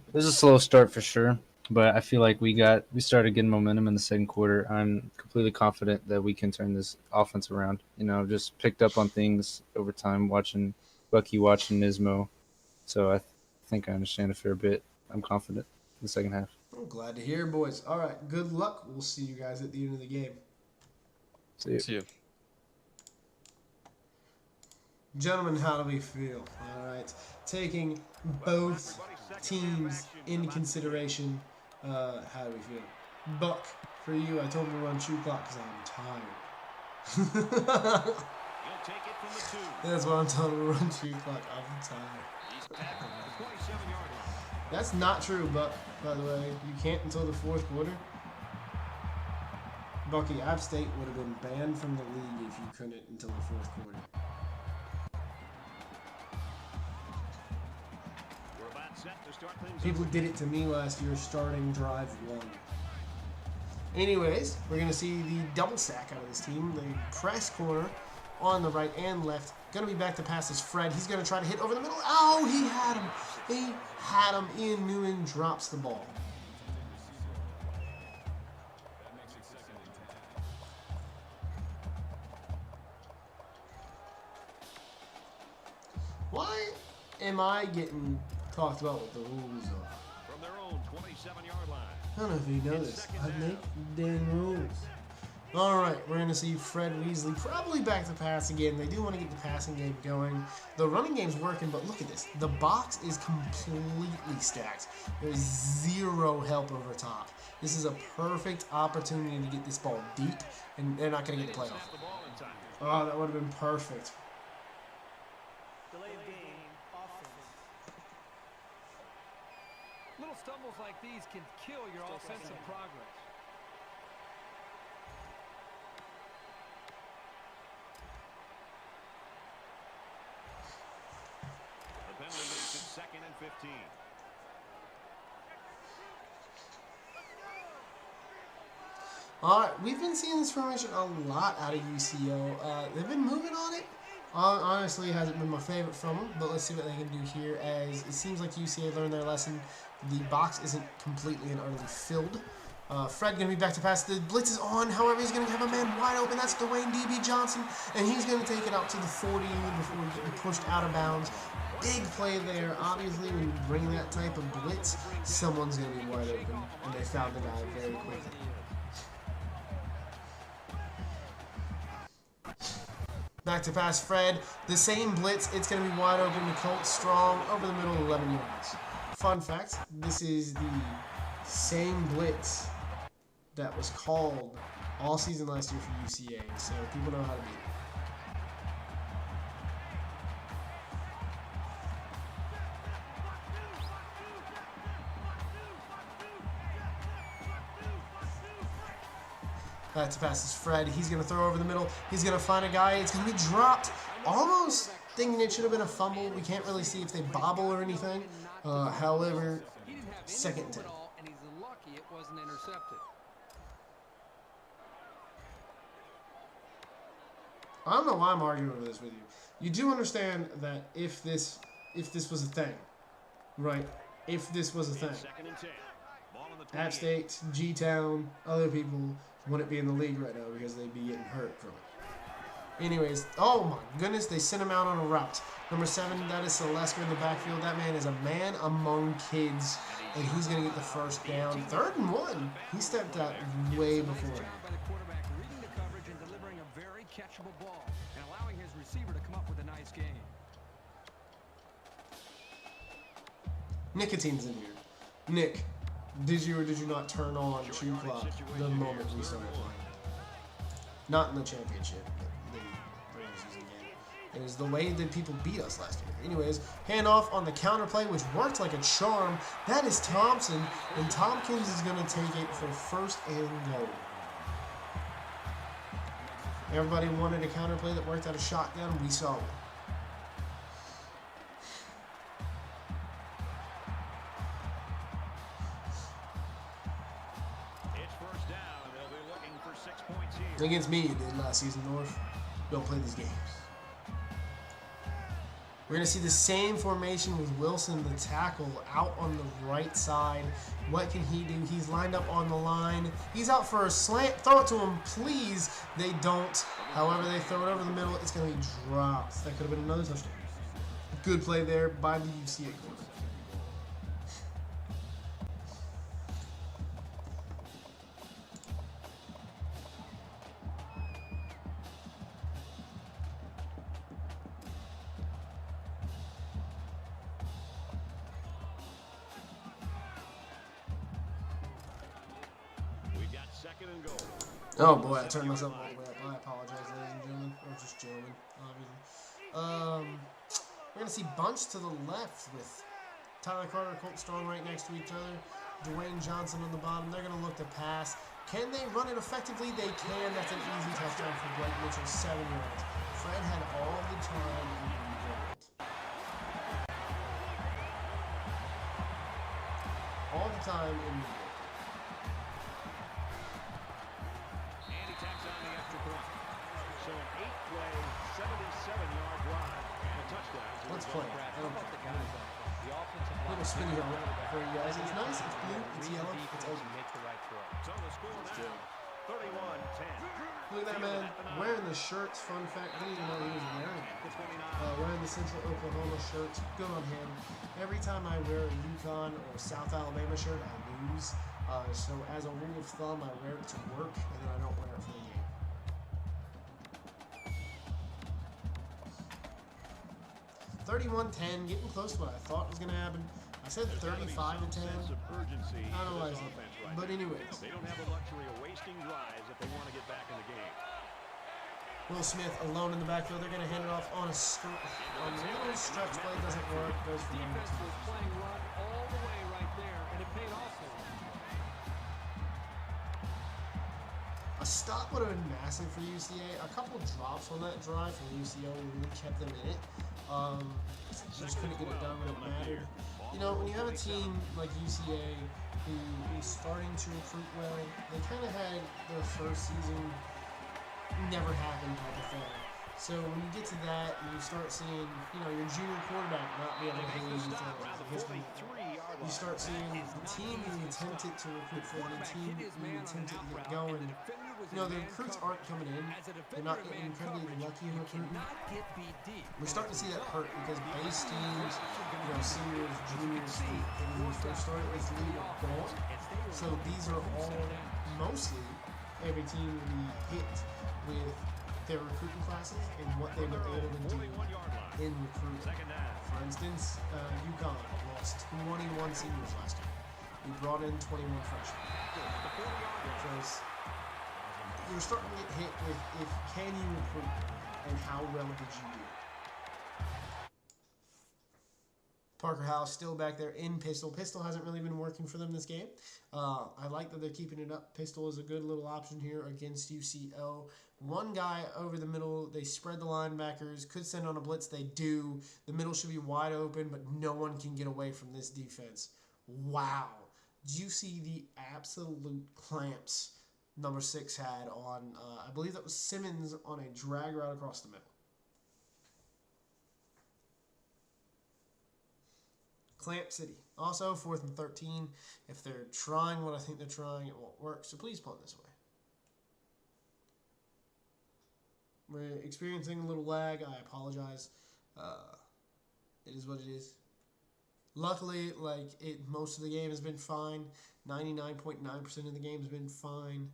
[SPEAKER 5] It was a slow start for sure, but I feel like we started getting momentum in the second quarter. I'm completely confident that we can turn this offense around. Just picked up on things over time, watching Bucky, watching Nismo. So I think I understand a fair bit. I'm confident in the second half.
[SPEAKER 1] Well, glad to hear, boys. All right, good luck. We'll see you guys at the end of the game.
[SPEAKER 5] See you.
[SPEAKER 4] See you.
[SPEAKER 1] Gentlemen, how do we feel? All right, taking both teams into consideration, how do we feel? Buck, for you, I told him to run shoe clock because I'm tired. That's why I'm telling him to run shoe clock. I'm tired. That's not true, Buck, by the way. You can't until the fourth quarter. Bucky, App State would have been banned from the league if you couldn't until the fourth quarter. People did it to me last year starting drive 1. Anyways, we're going to see the double sack out of this team. The press corner on the right and left. Going to be back to pass is Fred. He's going to try to hit over the middle. Oh, he had him. He had him. Ian Newman drops the ball. Why am I getting talked about what the rules are?
[SPEAKER 7] From their own 27-yard line.
[SPEAKER 1] I don't know if you know this. I make the dang rules. Alright, we're going to see Fred Weasley probably back to pass again. They do want to get the passing game going. The running game's working, but look at this. The box is completely stacked. There's zero help over top. This is a perfect opportunity to get this ball deep, and they're not going to get the playoff. Oh, that would have been perfect.
[SPEAKER 8] Delayed game offense. Little stumbles like these can kill your offensive progress.
[SPEAKER 7] The penalty makes it 2nd and 15.
[SPEAKER 1] Alright, we've been seeing this formation a lot out of UCO. They've been moving on it. Honestly, it hasn't been my favorite from them, but let's see what they can do here, as it seems like UCA learned their lesson. The box isn't completely and utterly filled. Fred going to be back to pass. The blitz is on. However, he's going to have a man wide open. That's Dwayne D.B. Johnson, and he's going to take it out to the 40 before getting pushed out of bounds. Big play there. Obviously, when you bring that type of blitz, someone's going to be wide open, and they found the guy very quickly. Back to pass, Fred. The same blitz. It's going to be wide open to Colt Strong over the middle, 11 yards. Fun fact, this is the same blitz that was called all season last year for UCA, so people know how to beat it. Back to pass is Fred. He's going to throw over the middle. He's going to find a guy. It's going to be dropped. Almost thinking it should have been a fumble. We can't really see if they bobble or anything. However, second and 10.
[SPEAKER 8] And he's lucky it wasn't intercepted.
[SPEAKER 1] I don't know why I'm arguing over this with you. You do understand that if this was a thing, right? If this was a thing,
[SPEAKER 7] 2nd and 10. Ball on the 28.
[SPEAKER 1] App State, G-Town, other people wouldn't be in the league right now because they'd be getting hurt from it. Anyways, oh my goodness, they sent him out on a route. Number 7, that is Selesker in the backfield. That man is a man among kids, and he's going to get the first down. 3rd and 1. He stepped out way before him.
[SPEAKER 8] By the quarterback reading the coverage and delivering a very catchable ball and allowing his receiver to come up with a nice gain.
[SPEAKER 1] Nicotine's in here. Nick, did you or did you not turn on Shoe Clock the moment we started playing? Not in the championship, but the regular season game. It was the way that people beat us last year. Anyways, handoff on the counter play, which worked like a charm. That is Thompson, and Tompkins is going to take it for 1st and goal. Everybody wanted a counter play that worked out a shotgun. We saw one.
[SPEAKER 7] It's 1st down. They'll be looking for 6 points here.
[SPEAKER 1] Against me, you did last season, North. Don't play these games. We're going to see the same formation with Wilson, the tackle, out on the right side. What can he do? He's lined up on the line. He's out for a slant. Throw it to him, please. They don't. However, they throw it over the middle. It's going to be dropped. That could have been another touchdown. Good play there by the UCA quarterback.
[SPEAKER 7] Second and goal.
[SPEAKER 1] Oh boy, I turned myself all the way up. I apologize, ladies and gentlemen, or just gentlemen, obviously. We're gonna see Bunch to the left with Tyler Carter, Colt Strong right next to each other. Dwayne Johnson on the bottom. They're gonna look to pass. Can they run it effectively? They can. That's an easy touchdown for Blake Mitchell, 7 yards. Fred had all the time in the world. All the time in the world.
[SPEAKER 7] And he tacks on the extra point. So an 8-play, 77-yard drive and a touchdown.
[SPEAKER 1] Let's play. Little spinny hill for you guys. It's nice. It's blue. It's yellow. It's open.
[SPEAKER 7] So the score now, 31-10.
[SPEAKER 1] Look at that man wearing the shirts. Fun fact, I didn't even know he was wearing it. Wearing the Central Oklahoma shirts. Good on him. Every time I wear a Yukon or South Alabama shirt, I lose. So as a rule of thumb, I wear it to work, and then I don't wear it for the game. (31-10), getting close to what I thought was going to happen. I said 35 to 10. I don't know why I said that. But anyways.
[SPEAKER 7] They don't have the luxury of wasting drives if they want to get back in the game.
[SPEAKER 1] Will Smith alone in the backfield. They're going to hand it off on a little stretch play. Doesn't work. Goes for number 2.
[SPEAKER 8] Defense was playing run all the way right there, and it paid off for them.
[SPEAKER 1] A stop would have been massive for UCA. A couple drops on that drive from UCO really kept them in it. Just couldn't get it done when it mattered. You know, when you have a team like UCA who is starting to recruit well, they kind of had their first season never happened type of thing. So when you get to that and you start seeing, you know, your junior quarterback not be able to hit easy throws, you start seeing the team you intended to recruit for, the team you intended to get going. You know, the recruits aren't coming in. They're not getting incredibly lucky in recruiting. We're starting to see that hurt because base teams, you know, seniors, juniors, when we first started this league are gone. So these are all mostly every team will be hit with their recruiting classes and what they were able to do in recruiting. For instance, UConn lost 21 seniors last year. We brought in 21 freshmen. Because you're starting to get hit with if can you recruit and how well did you do. Parker House still back there in pistol. Pistol hasn't really been working for them this game. I like that they're keeping it up. Pistol is a good little option here against UCO. One guy over the middle. They spread the linebackers. Could send on a blitz. They do. The middle should be wide open, but no one can get away from this defense. Wow. Did you see the absolute clamps number 6 had on, I believe that was Simmons on a drag route across the middle. Clamp City. Also, 4th and 13. If they're trying what I think they're trying, it won't work. So please punt this way. We're experiencing a little lag. I apologize. It is what it is. Luckily, most of the game has been fine. 99.9% of the game has been fine.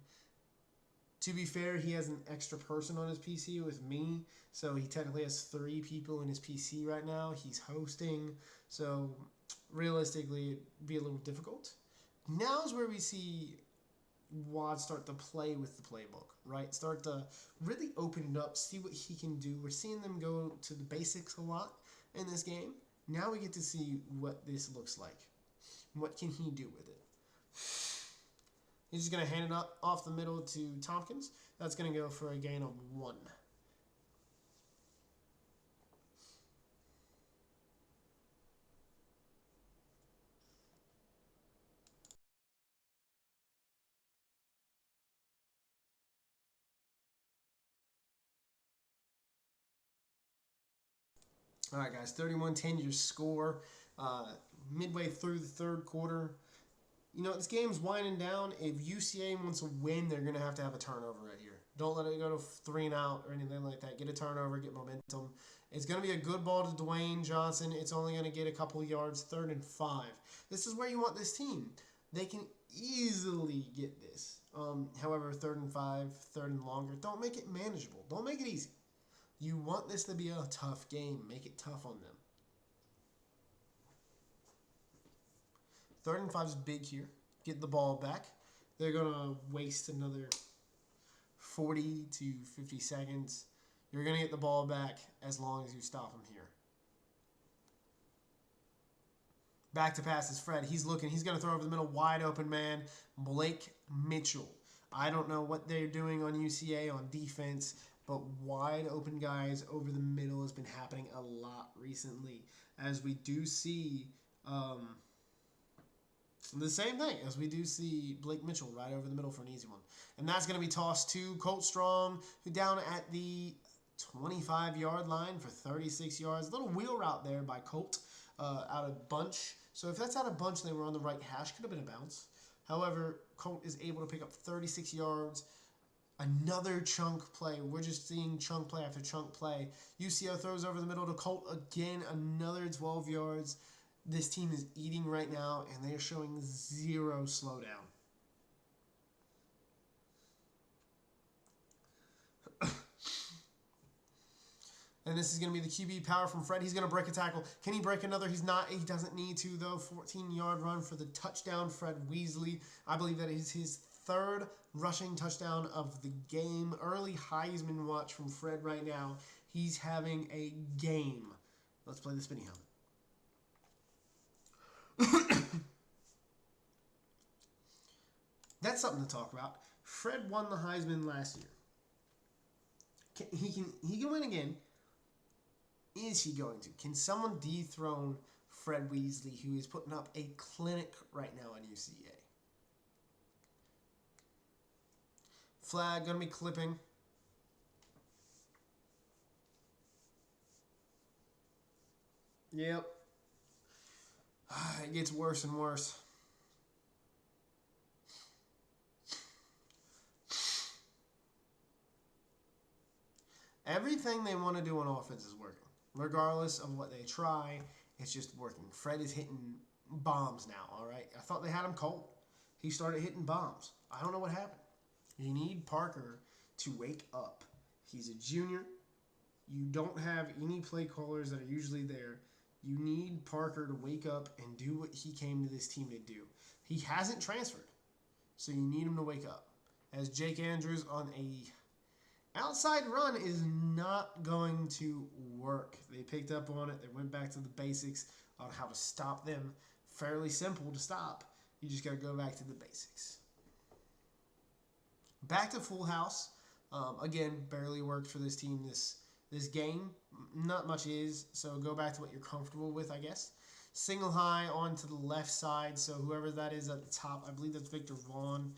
[SPEAKER 1] To be fair, he has an extra person on his PC with me, so he technically has 3 people in his PC right now. He's hosting, so realistically, it'd be a little difficult. Now's where we see Wad start to play with the playbook, right? Start to really open it up, see what he can do. We're seeing them go to the basics a lot in this game. Now we get to see what this looks like. What can he do with it? He's just going to hand it up off the middle to Tompkins. That's going to go for a gain of 1. All right, guys, 31-10 your score. Midway through the third quarter. You know, this game's winding down. If UCA wants to win, they're going to have a turnover right here. Don't let it go to 3 and out or anything like that. Get a turnover, get momentum. It's going to be a good ball to Dwayne Johnson. It's only going to get a couple yards, 3rd and 5. This is where you want this team. They can easily get this. However, 3rd and 5, 3rd and longer. Don't make it manageable. Don't make it easy. You want this to be a tough game. Make it tough on them. 3rd and 5 is big here. Get the ball back. they're going to waste another 40 to 50 seconds. You're going to get the ball back as long as you stop them here. Back to pass is Fred. He's looking. He's going to throw over the middle. Wide open man. Blake Mitchell. I don't know what they're doing on UCA on defense, but wide open guys over the middle has been happening a lot recently. As we do see the same thing. As we do see Blake Mitchell right over the middle for an easy one. And that's going to be tossed to Colt Strong, who down at the 25-yard line for 36 yards. A little wheel route there by Colt out of bunch. So if that's out of bunch, they were on the right hash. Could have been a bounce. However, Colt is able to pick up 36 yards. Another chunk play. We're just seeing chunk play after chunk play. UCO throws over the middle to Colt again. Another 12 yards. This team is eating right now, and they are showing zero slowdown. And this is going to be the QB power from Fred. He's going to break a tackle. Can he break another? He's not. He doesn't need to, though. 14-yard run for the touchdown, Fred Weasley. I believe that is his third rushing touchdown of the game. Early Heisman watch from Fred right now. He's having a game. Let's play the spinny helmet. That's something to talk about. Fred won the Heisman last year. He can win again. Is he going to? Can someone dethrone Fred Weasley, who is putting up a clinic right now at UCA? Flag going to be clipping. Yep. It gets worse and worse. Everything they want to do on offense is working. Regardless of what they try, it's just working. Fred is hitting bombs now, all right? I thought they had him cold. He started hitting bombs. I don't know what happened. You need Parker to wake up. He's a junior. You don't have any play callers that are usually there. You need Parker to wake up and do what he came to this team to do. He hasn't transferred, so you need him to wake up. As Jake Andrews on a outside run is not going to work. They picked up on it. They went back to the basics on how to stop them. Fairly simple to stop. You just got to go back to the basics. Back to full house. Again, barely worked for this team this game. Not much is, so go back to what you're comfortable with, I guess. Single high onto the left side, so whoever that is at the top, I believe that's Victor Vaughn.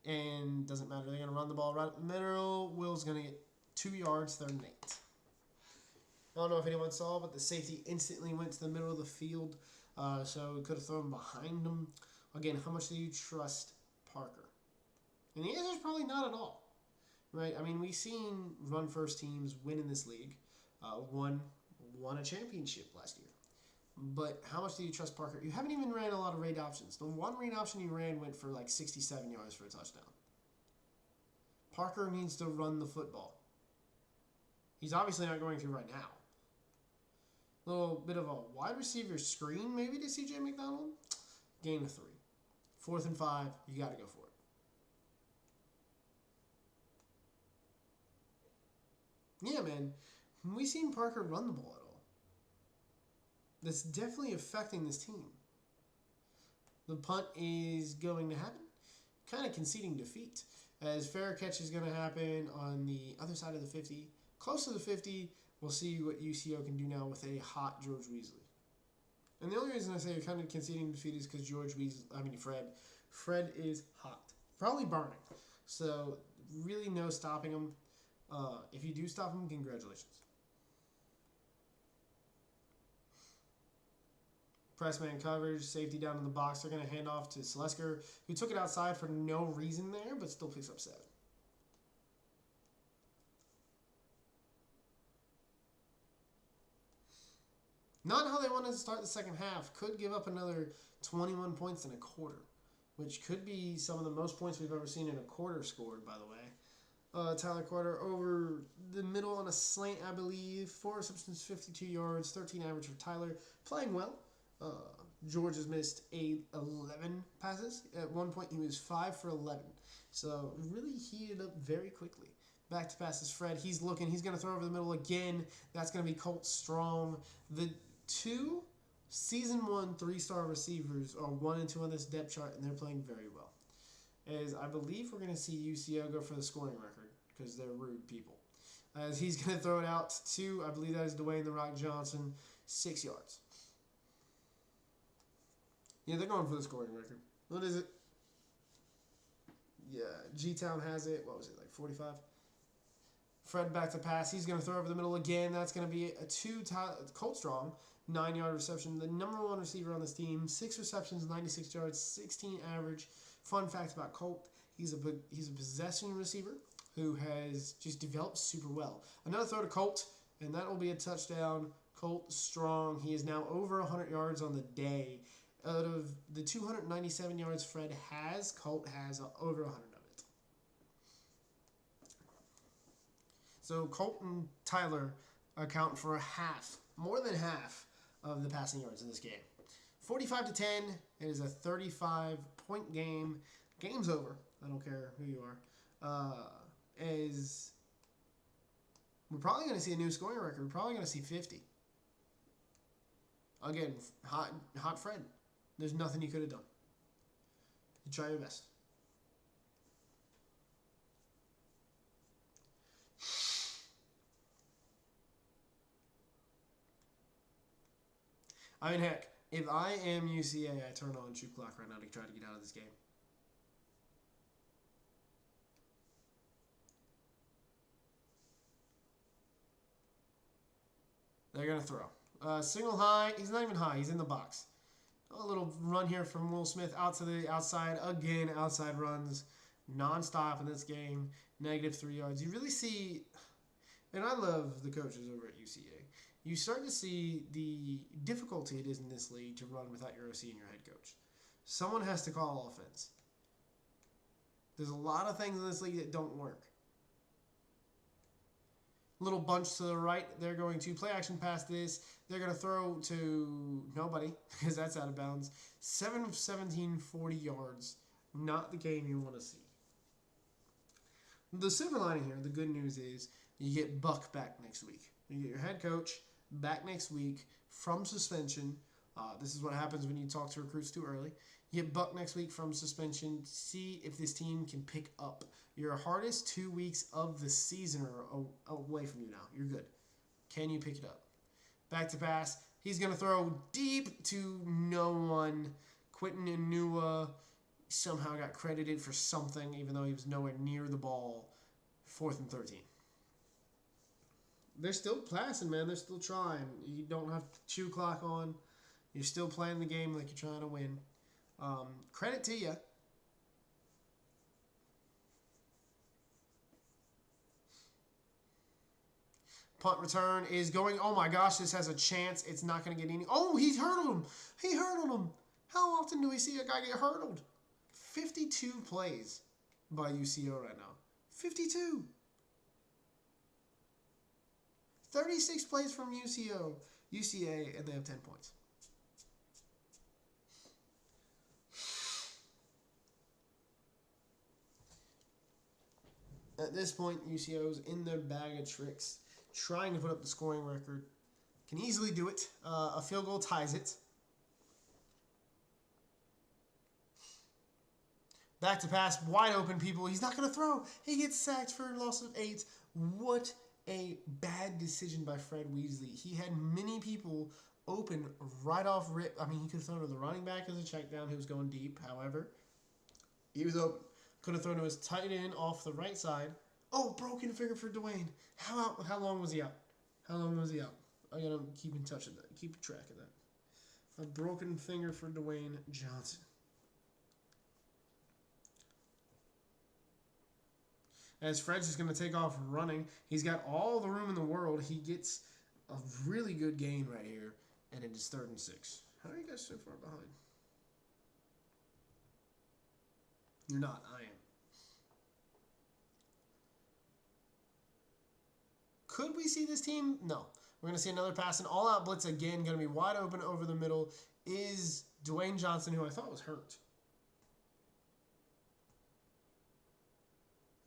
[SPEAKER 1] And doesn't matter. They're going to run the ball right up the middle. Will's going to get 2 yards, 3rd and 8. I don't know if anyone saw, but the safety instantly went to the middle of the field. So we could have thrown behind him. Again, how much do you trust Parker? And the answer is probably not at all. Right? I mean, we've seen run-first teams win in this league. Won a championship last year. But how much do you trust Parker? You haven't even ran a lot of read options. The one read option you ran went for like 67 yards for a touchdown. Parker needs to run the football. He's obviously not going to right now. A little bit of a wide receiver screen maybe to CJ McDonald. Gain of 3. 4th and 5. You got to go for it. Yeah, man. We've seen Parker run the ball at all. That's definitely affecting this team. The punt is going to happen. Kind of conceding defeat. As fair catch is going to happen on the other side of the 50. Close to the 50, we'll see what UCO can do now with a hot George Weasley. And the only reason I say you're kind of conceding defeat is because Fred is hot. Probably burning. So, really no stopping him. If you do stop him, congratulations. Press man coverage, safety down in the box. They're going to hand off to Slesker, who took it outside for no reason there, but still picks up 7. Not how they wanted to start the second half. Could give up another 21 points in a quarter, which could be some of the most points we've ever seen in a quarter scored, by the way. Tyler Carter over the middle on a slant, I believe. 4 receptions, 52 yards, 13 average for Tyler. Playing well. George has missed 11 passes. At one point, he was 5 for 11. So really heated up very quickly. Back to pass is Fred. He's looking. He's going to throw over the middle again. That's going to be Colt Strong. The two Season 1 3-star receivers are 1 and 2 on this depth chart, and they're playing very well. As I believe we're going to see UCO go for the scoring record because they're rude people. As he's going to throw it out to, I believe that is Dwayne "The Rock" Johnson, 6 yards. Yeah, they're going for the scoring record. What is it? Yeah, G-Town has it. What was it, like 45? Fred back to pass. He's going to throw over the middle again. That's going to be a Colt Strong, 9-yard reception. The number 1 receiver on this team, 6 receptions, 96 yards, 16 average. Fun fact about Colt, he's a possession receiver who has just developed super well. Another throw to Colt, and that will be a touchdown. Colt Strong, he is now over 100 yards on the day. Out of the 297 yards Fred has, Colt has over 100 of it. So Colt and Tyler account for more than half of the passing yards in this game. 45-10. It is a 35-point game. Game's over. I don't care who you are. We're probably going to see a new scoring record. We're probably going to see 50. Again, hot Fred. There's nothing you could have done. You try your best. I mean, heck, if I am UCA, I turn on shoot clock right now to try to get out of this game. They're going to throw. Single high. He's not even high. He's in the box. A little run here from Will Smith out to the outside. Again, outside runs nonstop in this game. -3 yards. You really see, and I love the coaches over at UCA. You start to see the difficulty it is in this league to run without your OC and your head coach. Someone has to call offense. There's a lot of things in this league that don't work. Little bunch to the right. They're going to play action past this. They're going to throw to nobody because that's out of bounds. 7 of 17, 40 yards. Not the game you want to see. The silver lining here, the good news is you get Buck back next week. You get your head coach back next week from suspension. This is what happens when you talk to recruits too early. You get Buck next week from suspension. See if this team can pick up. Your hardest 2 weeks of the season are away from you now. You're good. Can you pick it up? Back to pass. He's going to throw deep to no one. Quentin Inua somehow got credited for something, even though he was nowhere near the ball. 4th and 13. They're still passing, man. They're still trying. You don't have to chew clock on. You're still playing the game like you're trying to win. Credit to you. Punt return is going. Oh my gosh, this has a chance. It's not going to get any. Oh, he hurdled him. He hurdled him. How often do we see a guy get hurdled? 52 plays by UCO right now. 52. 36 plays from UCA, and they have 10 points. At this point, UCO's in their bag of tricks, trying to put up the scoring record. Can easily do it. A field goal ties it. Back to pass, wide open, people. He's not going to throw. He gets sacked for a loss of 8. What a bad decision by Fred Weasley. He had many people open right off rip. I mean, he could have thrown to the running back as a check down who was going deep. However, he was open. Could have thrown to his tight end off the right side. Oh, broken finger for Dwayne. How long was he out? How long was he out? I gotta keep in touch of that. Keep track of that. A broken finger for Dwayne Johnson. As Fred's just going to take off running. He's got all the room in the world. He gets a really good gain right here. And it is 3rd and 6. How are you guys so far behind? You're not. I am. Could we see this team? No. We're going to see another pass. An all-out blitz again. Going to be wide open over the middle. Is Dwayne Johnson, who I thought was hurt.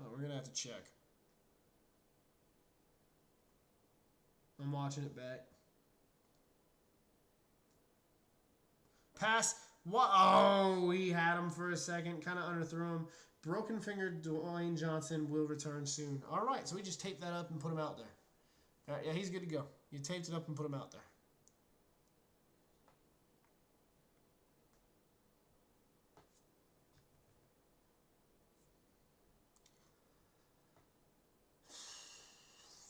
[SPEAKER 1] Oh, we're going to have to check. I'm watching it back. Pass. What? Oh, he had him for a second. Kind of underthrew him. Broken finger Dwayne Johnson will return soon. All right, so we just taped that up and put him out there. All right, yeah, he's good to go. You taped it up and put him out there.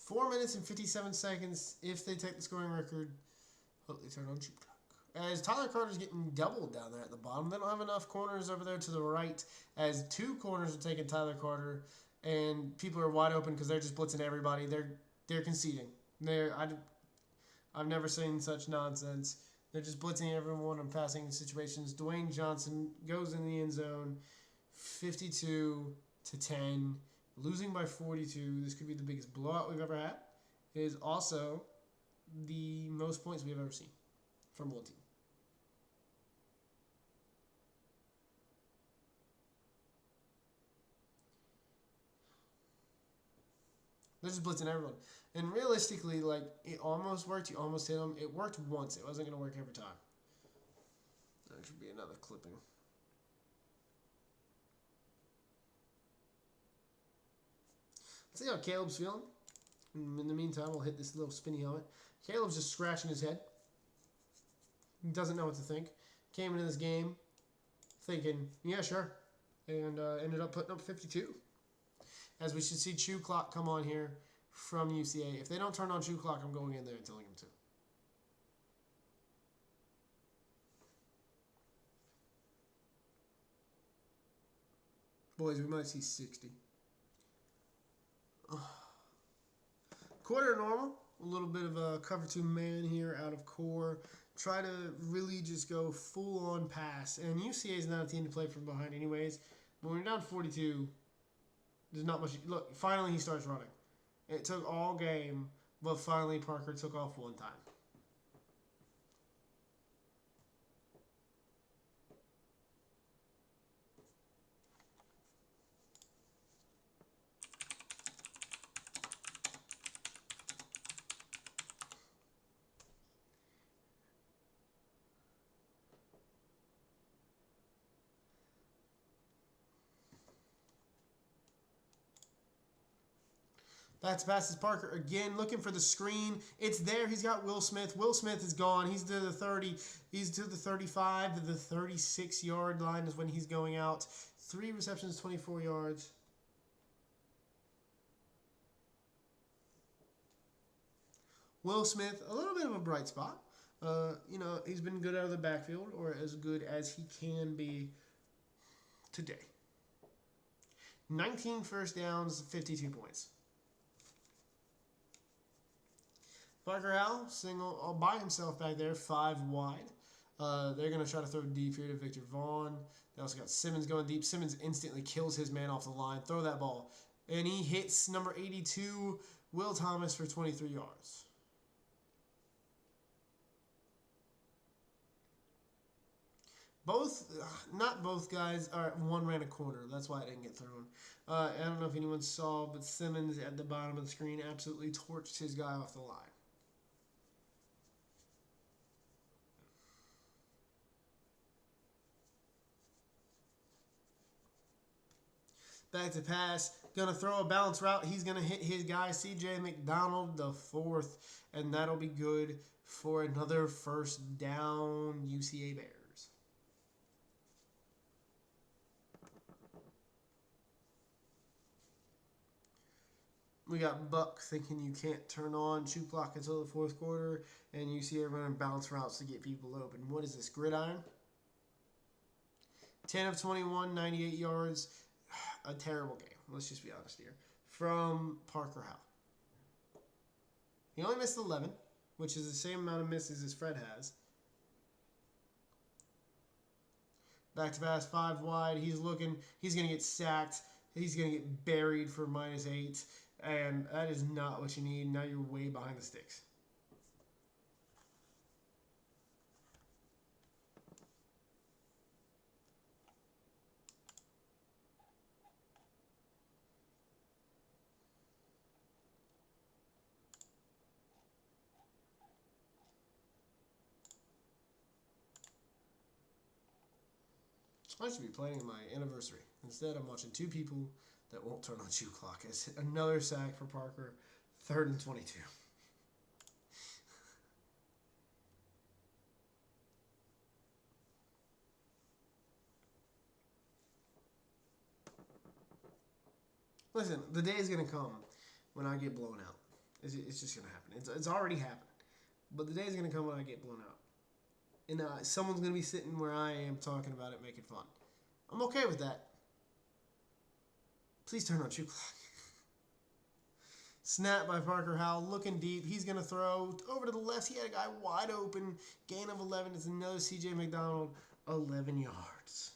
[SPEAKER 1] Four minutes and 57 seconds. If they take the scoring record, hope they turn on Shoot Clock. As Tyler Carter's getting doubled down there at the bottom. They don't have enough corners over there to the right, as two corners are taking Tyler Carter, and people are wide open because they're just blitzing everybody. They're conceding. I've never seen such nonsense. They're just blitzing everyone and passing situations. Dwayne Johnson goes in the end zone, 52-10, losing by 42. This could be the biggest blowout we've ever had. It is also the most points we've ever seen from one team. They're just blitzing everyone. And realistically, like, it almost worked. You almost hit them. It worked once. It wasn't going to work every time. That should be another clipping. Let's see how Caleb's feeling. In the meantime, we'll hit this little spinny helmet. Caleb's just scratching his head. He doesn't know what to think. Came into this game thinking, yeah, sure. And ended up putting up 52. As we should see Chew Clock come on here from UCA. If they don't turn on Chew Clock, I'm going in there and telling them to. Boys, we might see 60. Quarter normal. A little bit of a cover 2 man here out of core. Try to really just go full on pass. And UCA is not a team to play from behind anyways. But when you're down 42, there's not much. Look, finally he starts running. It took all game, but finally Parker took off one time. Back to passes Parker again, looking for the screen. It's there. He's got Will Smith. Will Smith is gone. He's to the 30. He's to the 35. To the 36-yard line is when he's going out. 3 receptions, 24 yards. Will Smith, a little bit of a bright spot. He's been good out of the backfield, or as good as he can be today. 19 first downs, 52 points. Parker Howell, single all by himself back there, 5 wide. They're going to try to throw deep here to Victor Vaughn. They also got Simmons going deep. Simmons instantly kills his man off the line. Throw that ball. And he hits number 82, Will Thomas, for 23 yards. Not both guys, one ran a corner. That's why it didn't get thrown. I don't know if anyone saw, but Simmons at the bottom of the screen absolutely torched his guy off the line. Back to pass. Going to throw a bounce route. He's going to hit his guy, C.J. McDonald, the 4th. And that'll be good for another first down, UCA Bears. We got Buck thinking you can't turn on shoot clock until the 4th quarter. And UCA running bounce routes to get people open. What is this, gridiron? 10 of 21, 98 yards. A terrible game, let's just be honest here, from Parker Howell. He only missed 11, which is the same amount of misses as Fred has. Back to pass, 5 wide. He's looking. He's going to get sacked. He's going to get buried for -8. And that is not what you need. Now you're way behind the sticks. I should be planning my anniversary. Instead, I'm watching two people that won't turn on shoe clock. It's another sack for Parker. 3rd and 22. Listen, the day is going to come when I get blown out. It's just going to happen. It's already happened. But the day is going to come when I get blown out. And someone's going to be sitting where I am talking about it, making fun. I'm okay with that. Please turn on shoe clock. Snap by Parker Howell, looking deep. He's going to throw over to the left. He had a guy wide open. Gain of 11. It's another C.J. McDonald. 11 yards.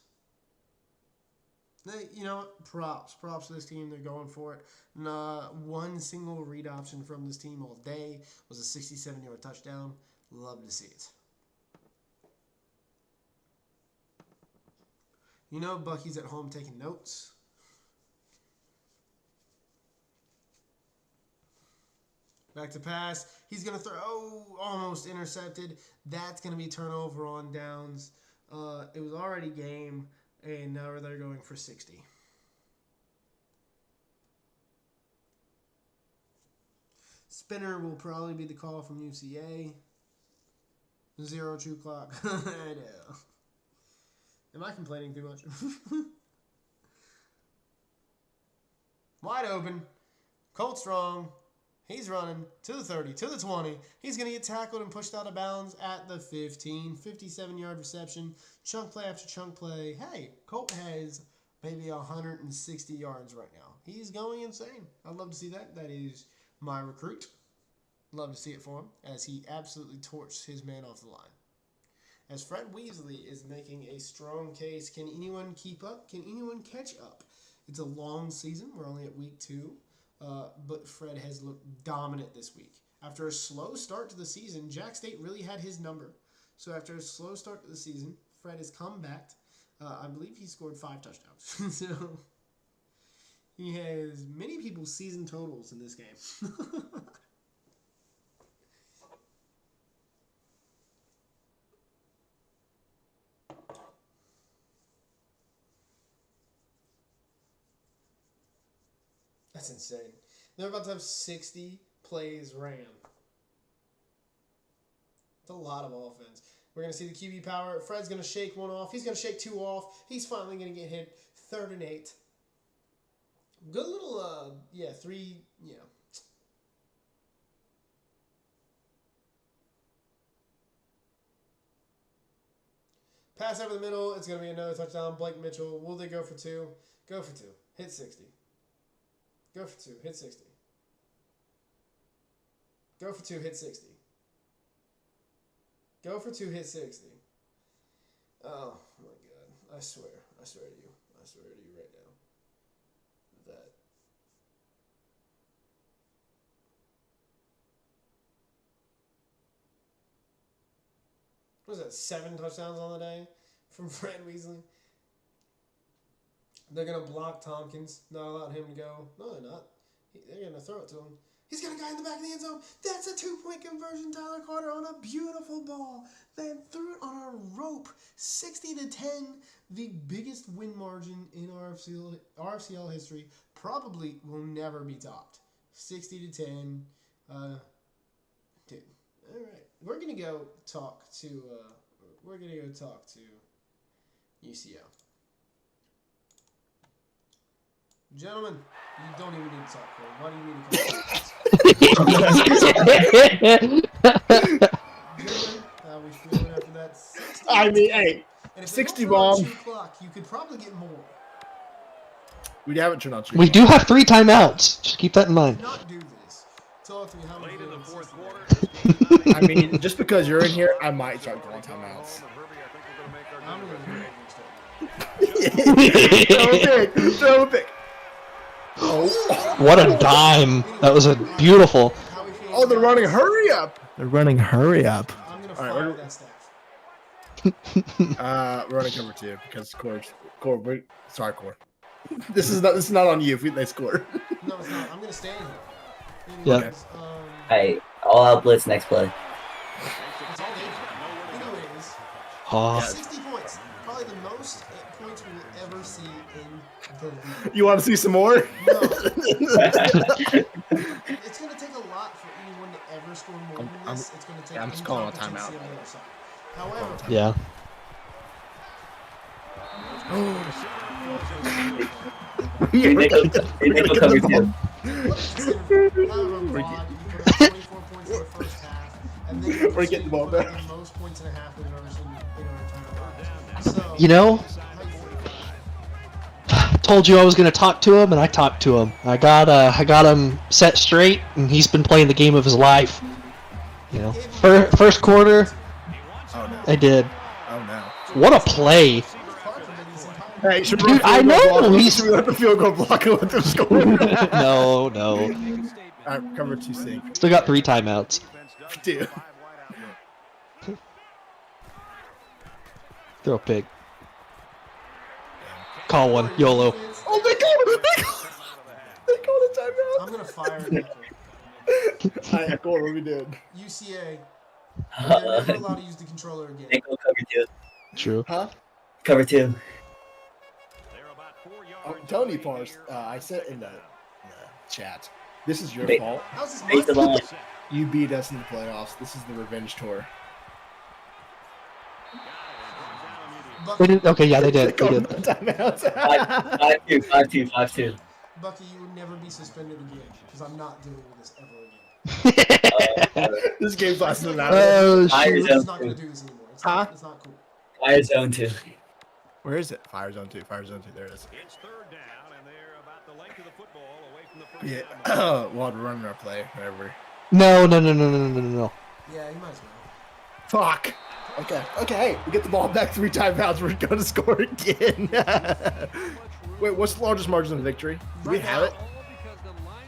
[SPEAKER 1] You know what? Props to this team. They're going for it. One single read option from this team all day was a 67-yard touchdown. Love to see it. You know Bucky's at home taking notes. Back to pass. He's going to throw. Oh, almost intercepted. That's going to be turnover on downs. It was already game, and now they're going for 60. Spinner will probably be the call from UCA. 0 shoe clock. I know. Am I complaining too much? Wide open. Colt Strong. He's running to the 30, to the 20. He's going to get tackled and pushed out of bounds at the 15. 57-yard reception. Chunk play after chunk play. Hey, Colt has maybe 160 yards right now. He's going insane. I'd love to see that. That is my recruit. Love to see it for him as he absolutely torched his man off the line. As Fred Weasley is making a strong case, can anyone keep up? Can anyone catch up? It's a long season. We're only at week 2. But Fred has looked dominant this week. After a slow start to the season, Jack State really had his number. So after a slow start to the season, Fred has come back. I believe he scored 5 touchdowns. So he has many people's season totals in this game. That's insane. They're about to have 60 plays ran. It's a lot of offense. We're going to see the QB power. Fred's going to shake one off. He's going to shake 2 off. He's finally going to get hit. 3rd and 8. Good little, 3, Pass over the middle. It's going to be another touchdown. Blake Mitchell. Will they go for 2? Go for 2. Hit 60. Go for 2. Hit 60. Go for 2. Hit 60. Go for 2. Hit 60. Oh, my God. I swear. I swear to you. I swear to you right now. That. What was that? 7 touchdowns on the day from Fred Weasley? They're going to block Tompkins, not allow him to go. No, they're not. They're going to throw it to him. He's got a guy in the back of the end zone. That's a 2-point conversion. Tyler Carter on a beautiful ball. They threw it on a rope. 60-10, the biggest win margin in RFCL history. Probably will never be topped. 60-10. Dude. All right. We're going to go talk to UCO. Gentlemen, you don't even need to talk, Cole. Why do you need to come? Gentlemen, how we feeling after that? 60
[SPEAKER 2] I mean, hey,
[SPEAKER 1] and if
[SPEAKER 2] 60
[SPEAKER 1] they don't
[SPEAKER 2] bomb.
[SPEAKER 1] turn on 2 o'clock, you could probably get more.
[SPEAKER 2] We haven't turned on 2.
[SPEAKER 3] We do have 3 timeouts. Just keep that in mind.
[SPEAKER 1] Do not do this. Talk to me. How many
[SPEAKER 7] Late in the
[SPEAKER 1] games
[SPEAKER 7] fourth
[SPEAKER 1] this
[SPEAKER 7] quarter.
[SPEAKER 1] is?
[SPEAKER 2] I mean, just because you're in here, I might start calling timeouts.
[SPEAKER 1] I'm going to
[SPEAKER 2] Throw a pick. Oh,
[SPEAKER 3] What a dime. That was a beautiful.
[SPEAKER 1] How we feeling?
[SPEAKER 2] oh, they're running hurry up. They're running hurry up.
[SPEAKER 1] I'm going to
[SPEAKER 2] All right,
[SPEAKER 1] fire
[SPEAKER 2] we're-
[SPEAKER 1] that staff.
[SPEAKER 2] We're running cover 2 because Core. Sorry, Core. This is not on you if they score.
[SPEAKER 1] No, it's not. I'm going to stay in here.
[SPEAKER 3] Yeah.
[SPEAKER 1] Anyways,
[SPEAKER 6] Hey, all out blitz next play.
[SPEAKER 1] It's all they do. Anyways,
[SPEAKER 3] Oh,
[SPEAKER 1] 60 points. Probably the most most points we will ever see in the league.
[SPEAKER 2] You want to see some more?
[SPEAKER 1] No. It's going to take a lot for anyone to ever score more than this. It's going to take
[SPEAKER 2] I'm just calling a
[SPEAKER 1] incompetency
[SPEAKER 2] timeout.
[SPEAKER 1] on the other side. However,
[SPEAKER 3] Yeah.
[SPEAKER 6] Nickel cover two.
[SPEAKER 2] We're getting the ball back.
[SPEAKER 1] Most points and a half we've ever seen in our entire lives. So,
[SPEAKER 3] You know,
[SPEAKER 1] how you feel?
[SPEAKER 3] told you I was gonna talk to him, and I talked to him. I got him set straight, and he's been playing the game of his life. You know, first quarter,
[SPEAKER 2] Oh no.
[SPEAKER 3] I did.
[SPEAKER 2] Oh no.
[SPEAKER 3] What a play!
[SPEAKER 2] Hey, should
[SPEAKER 3] Dude, I know, he's-
[SPEAKER 2] Should we let the field goal block and let them score?
[SPEAKER 3] No.
[SPEAKER 2] All right, cover 2 sink.
[SPEAKER 3] Still got 3 timeouts.
[SPEAKER 2] Dude.
[SPEAKER 3] Throw a pick. Call one. YOLO.
[SPEAKER 2] Oh, they got a timeout.
[SPEAKER 1] I'm gonna fire Nickel.
[SPEAKER 2] All right, go on, what we did.
[SPEAKER 1] UCA. They're never allowed to use the controller again.
[SPEAKER 6] Nickel cover two.
[SPEAKER 3] True.
[SPEAKER 2] Huh?
[SPEAKER 6] Cover two.
[SPEAKER 2] I'm telling you, Pars, I said in the chat, this is your
[SPEAKER 6] Ba-
[SPEAKER 2] fault.
[SPEAKER 1] How's this
[SPEAKER 6] Base the
[SPEAKER 1] my
[SPEAKER 6] line.
[SPEAKER 2] You beat us in the playoffs. This is the revenge tour.
[SPEAKER 3] They did. Okay, yeah, they did. They did.
[SPEAKER 2] Timeouts.
[SPEAKER 6] 5-2, 5-2, 5-2.
[SPEAKER 1] Bucky, you will never be suspended again because I'm not dealing with this ever again.
[SPEAKER 2] This game's lasting an hour.
[SPEAKER 3] Oh
[SPEAKER 6] Fire
[SPEAKER 3] shoot.
[SPEAKER 1] I'm
[SPEAKER 6] zone
[SPEAKER 1] just not gonna
[SPEAKER 6] two.
[SPEAKER 1] do this anymore. It's,
[SPEAKER 2] Huh?
[SPEAKER 1] it's not cool.
[SPEAKER 6] Fire zone two.
[SPEAKER 2] Where is it? Fire zone 2. Fire zone 2. There it is.
[SPEAKER 7] It's third down, and they're about the length of the football away from the first
[SPEAKER 2] Yeah.
[SPEAKER 7] down.
[SPEAKER 2] While we're running our play, whatever.
[SPEAKER 3] No.
[SPEAKER 1] Yeah, you might as well.
[SPEAKER 2] Fuck. Okay. Hey, we get the ball back 3 timeouts. We're going to score again. Wait, what's the largest margin of victory? Do we have it?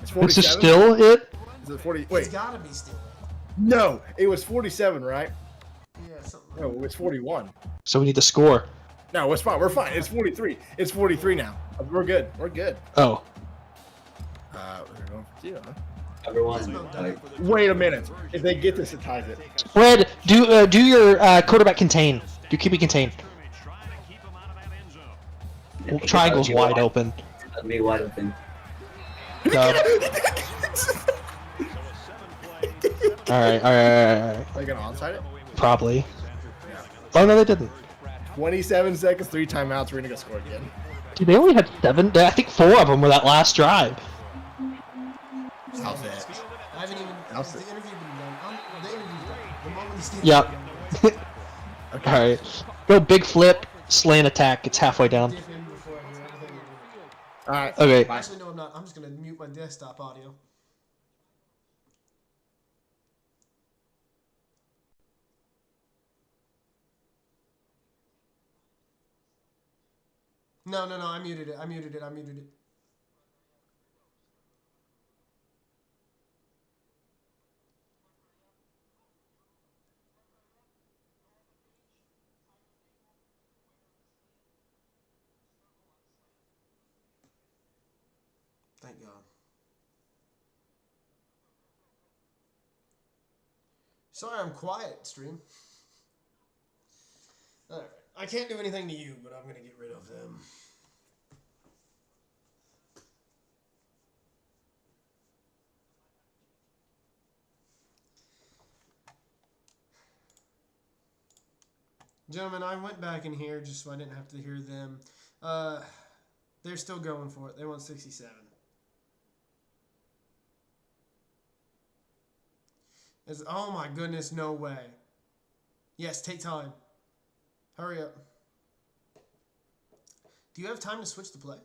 [SPEAKER 2] It's
[SPEAKER 3] This is
[SPEAKER 2] 47.
[SPEAKER 3] still it.
[SPEAKER 2] Is it 40?
[SPEAKER 1] It's
[SPEAKER 2] Wait,
[SPEAKER 1] gotta be still.
[SPEAKER 2] no. It was 47, right?
[SPEAKER 1] Yeah, something.
[SPEAKER 2] No, it's 41.
[SPEAKER 3] So we need to score.
[SPEAKER 2] No, it's fine. We're fine. It's 43. It's 43 now. We're good. We're good.
[SPEAKER 3] Oh.
[SPEAKER 2] We're going for 2, huh?
[SPEAKER 6] Cover one.
[SPEAKER 2] Wait a minute. If they get this, it ties it.
[SPEAKER 3] Fred, do your quarterback contain. Do keep it contained. Triangle's wide open.
[SPEAKER 6] That'll be wide open.
[SPEAKER 3] Dub. All right.
[SPEAKER 2] Are they going to onside it?
[SPEAKER 3] Probably. Oh no, they didn't.
[SPEAKER 2] 27 seconds, 3 timeouts. We're going to go score again.
[SPEAKER 3] Dude, they only had 7. I think 4 of them were that last drive.
[SPEAKER 2] How's that?
[SPEAKER 1] I haven't even.
[SPEAKER 2] I'll
[SPEAKER 1] Has the
[SPEAKER 2] see.
[SPEAKER 1] interview been done? The interview's done. The moment the Steelers
[SPEAKER 3] Yep.
[SPEAKER 1] are done,
[SPEAKER 2] Okay.
[SPEAKER 3] All right. Go big flip, slant attack. It's halfway down.
[SPEAKER 1] dip in before I do anything.
[SPEAKER 2] All right.
[SPEAKER 3] Okay.
[SPEAKER 1] Actually, no, I'm not. I'm just gonna mute my desktop audio. No, I muted it. I muted it. Thank God. Sorry I'm quiet, stream. Alright. I can't do anything to you, but I'm gonna get rid of them. Gentlemen, I went back in here just so I didn't have to hear them. They're still going for it. They want 67. Oh my goodness, no way. Yes, take time. Hurry up. Do you have time to switch the play?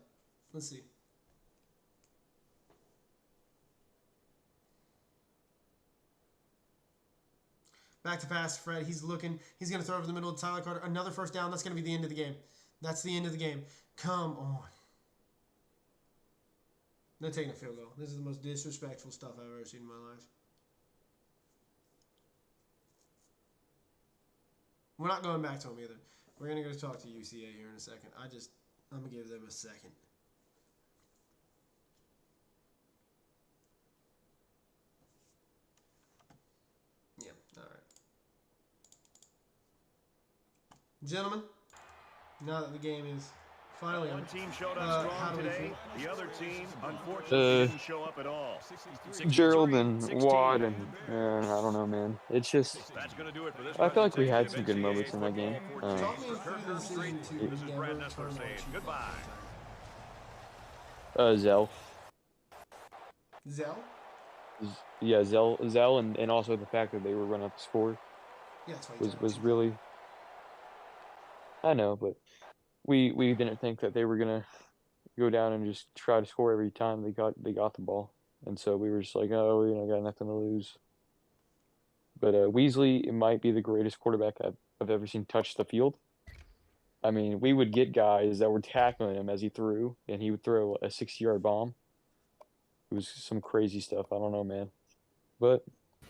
[SPEAKER 1] Let's see. Back to pass, Fred. He's looking. He's going to throw over the middle of Tyler Carter. Another first down. That's going to be the end of the game. That's the end of the game. Come on. They're taking a field goal. This is the most disrespectful stuff I've ever seen in my life. We're not going back to them either. We're going to go talk to UCA here in a second. I'm going to give them a second. Yeah, all right. Gentlemen, now that the game is finally
[SPEAKER 7] One
[SPEAKER 1] over.
[SPEAKER 7] team showed
[SPEAKER 1] how
[SPEAKER 7] up strong
[SPEAKER 1] do we
[SPEAKER 7] today.
[SPEAKER 1] feel?
[SPEAKER 7] The other team, unfortunately, didn't show up at all.
[SPEAKER 4] Gerald and Watt and I don't know, man. It's just
[SPEAKER 7] That's going to do it for this
[SPEAKER 4] I feel like we had
[SPEAKER 7] presentation
[SPEAKER 4] some
[SPEAKER 7] of
[SPEAKER 4] good moments
[SPEAKER 7] NCAA
[SPEAKER 4] in that game.
[SPEAKER 7] football 14.
[SPEAKER 1] Talk me
[SPEAKER 7] For
[SPEAKER 1] through
[SPEAKER 7] Kirk
[SPEAKER 1] the decision
[SPEAKER 7] Herbstreit,
[SPEAKER 1] to
[SPEAKER 7] this is
[SPEAKER 1] never
[SPEAKER 7] Brad
[SPEAKER 1] turn
[SPEAKER 7] Nessler
[SPEAKER 1] on
[SPEAKER 7] saying
[SPEAKER 1] two
[SPEAKER 7] goodbye.
[SPEAKER 4] Zell.
[SPEAKER 1] Zell?
[SPEAKER 4] Yeah, Zell, and also the fact that they were running up the score
[SPEAKER 1] Yeah, that's why you
[SPEAKER 4] was
[SPEAKER 1] turned on
[SPEAKER 4] really. I know, but we didn't think that they were gonna go down and just try to score every time they got the ball, and so we were just like, oh, got nothing to lose. But Weasley, it might be the greatest quarterback I've ever seen touch the field. I mean, we would get guys that were tackling him as he threw, and he would throw a 60-yard bomb. It was some crazy stuff. I don't know, man. But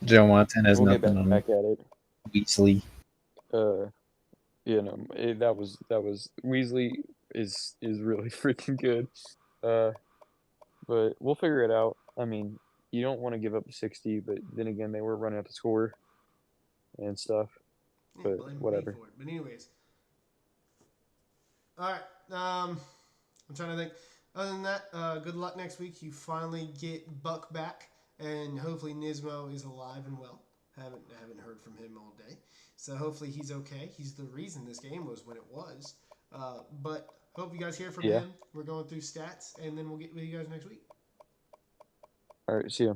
[SPEAKER 5] Joe Montana has
[SPEAKER 4] we'll get
[SPEAKER 5] nothing on
[SPEAKER 4] back at it.
[SPEAKER 5] Weasley.
[SPEAKER 4] That was Weasley is really freaking good. But we'll figure it out. I mean, you don't want to give up 60, but then again, they were running out the score and stuff.
[SPEAKER 1] Yeah,
[SPEAKER 4] But
[SPEAKER 1] blame
[SPEAKER 4] whatever.
[SPEAKER 1] me for it. But anyways. All right. I'm trying to think. Other than that, good luck next week. You finally get Buck back, and hopefully Nismo is alive and well. Haven't heard from him all day, so hopefully he's okay. He's the reason this game was when it was. But hope you guys hear from him. We're going through stats, and then we'll get with you guys next week.
[SPEAKER 4] All right, see ya.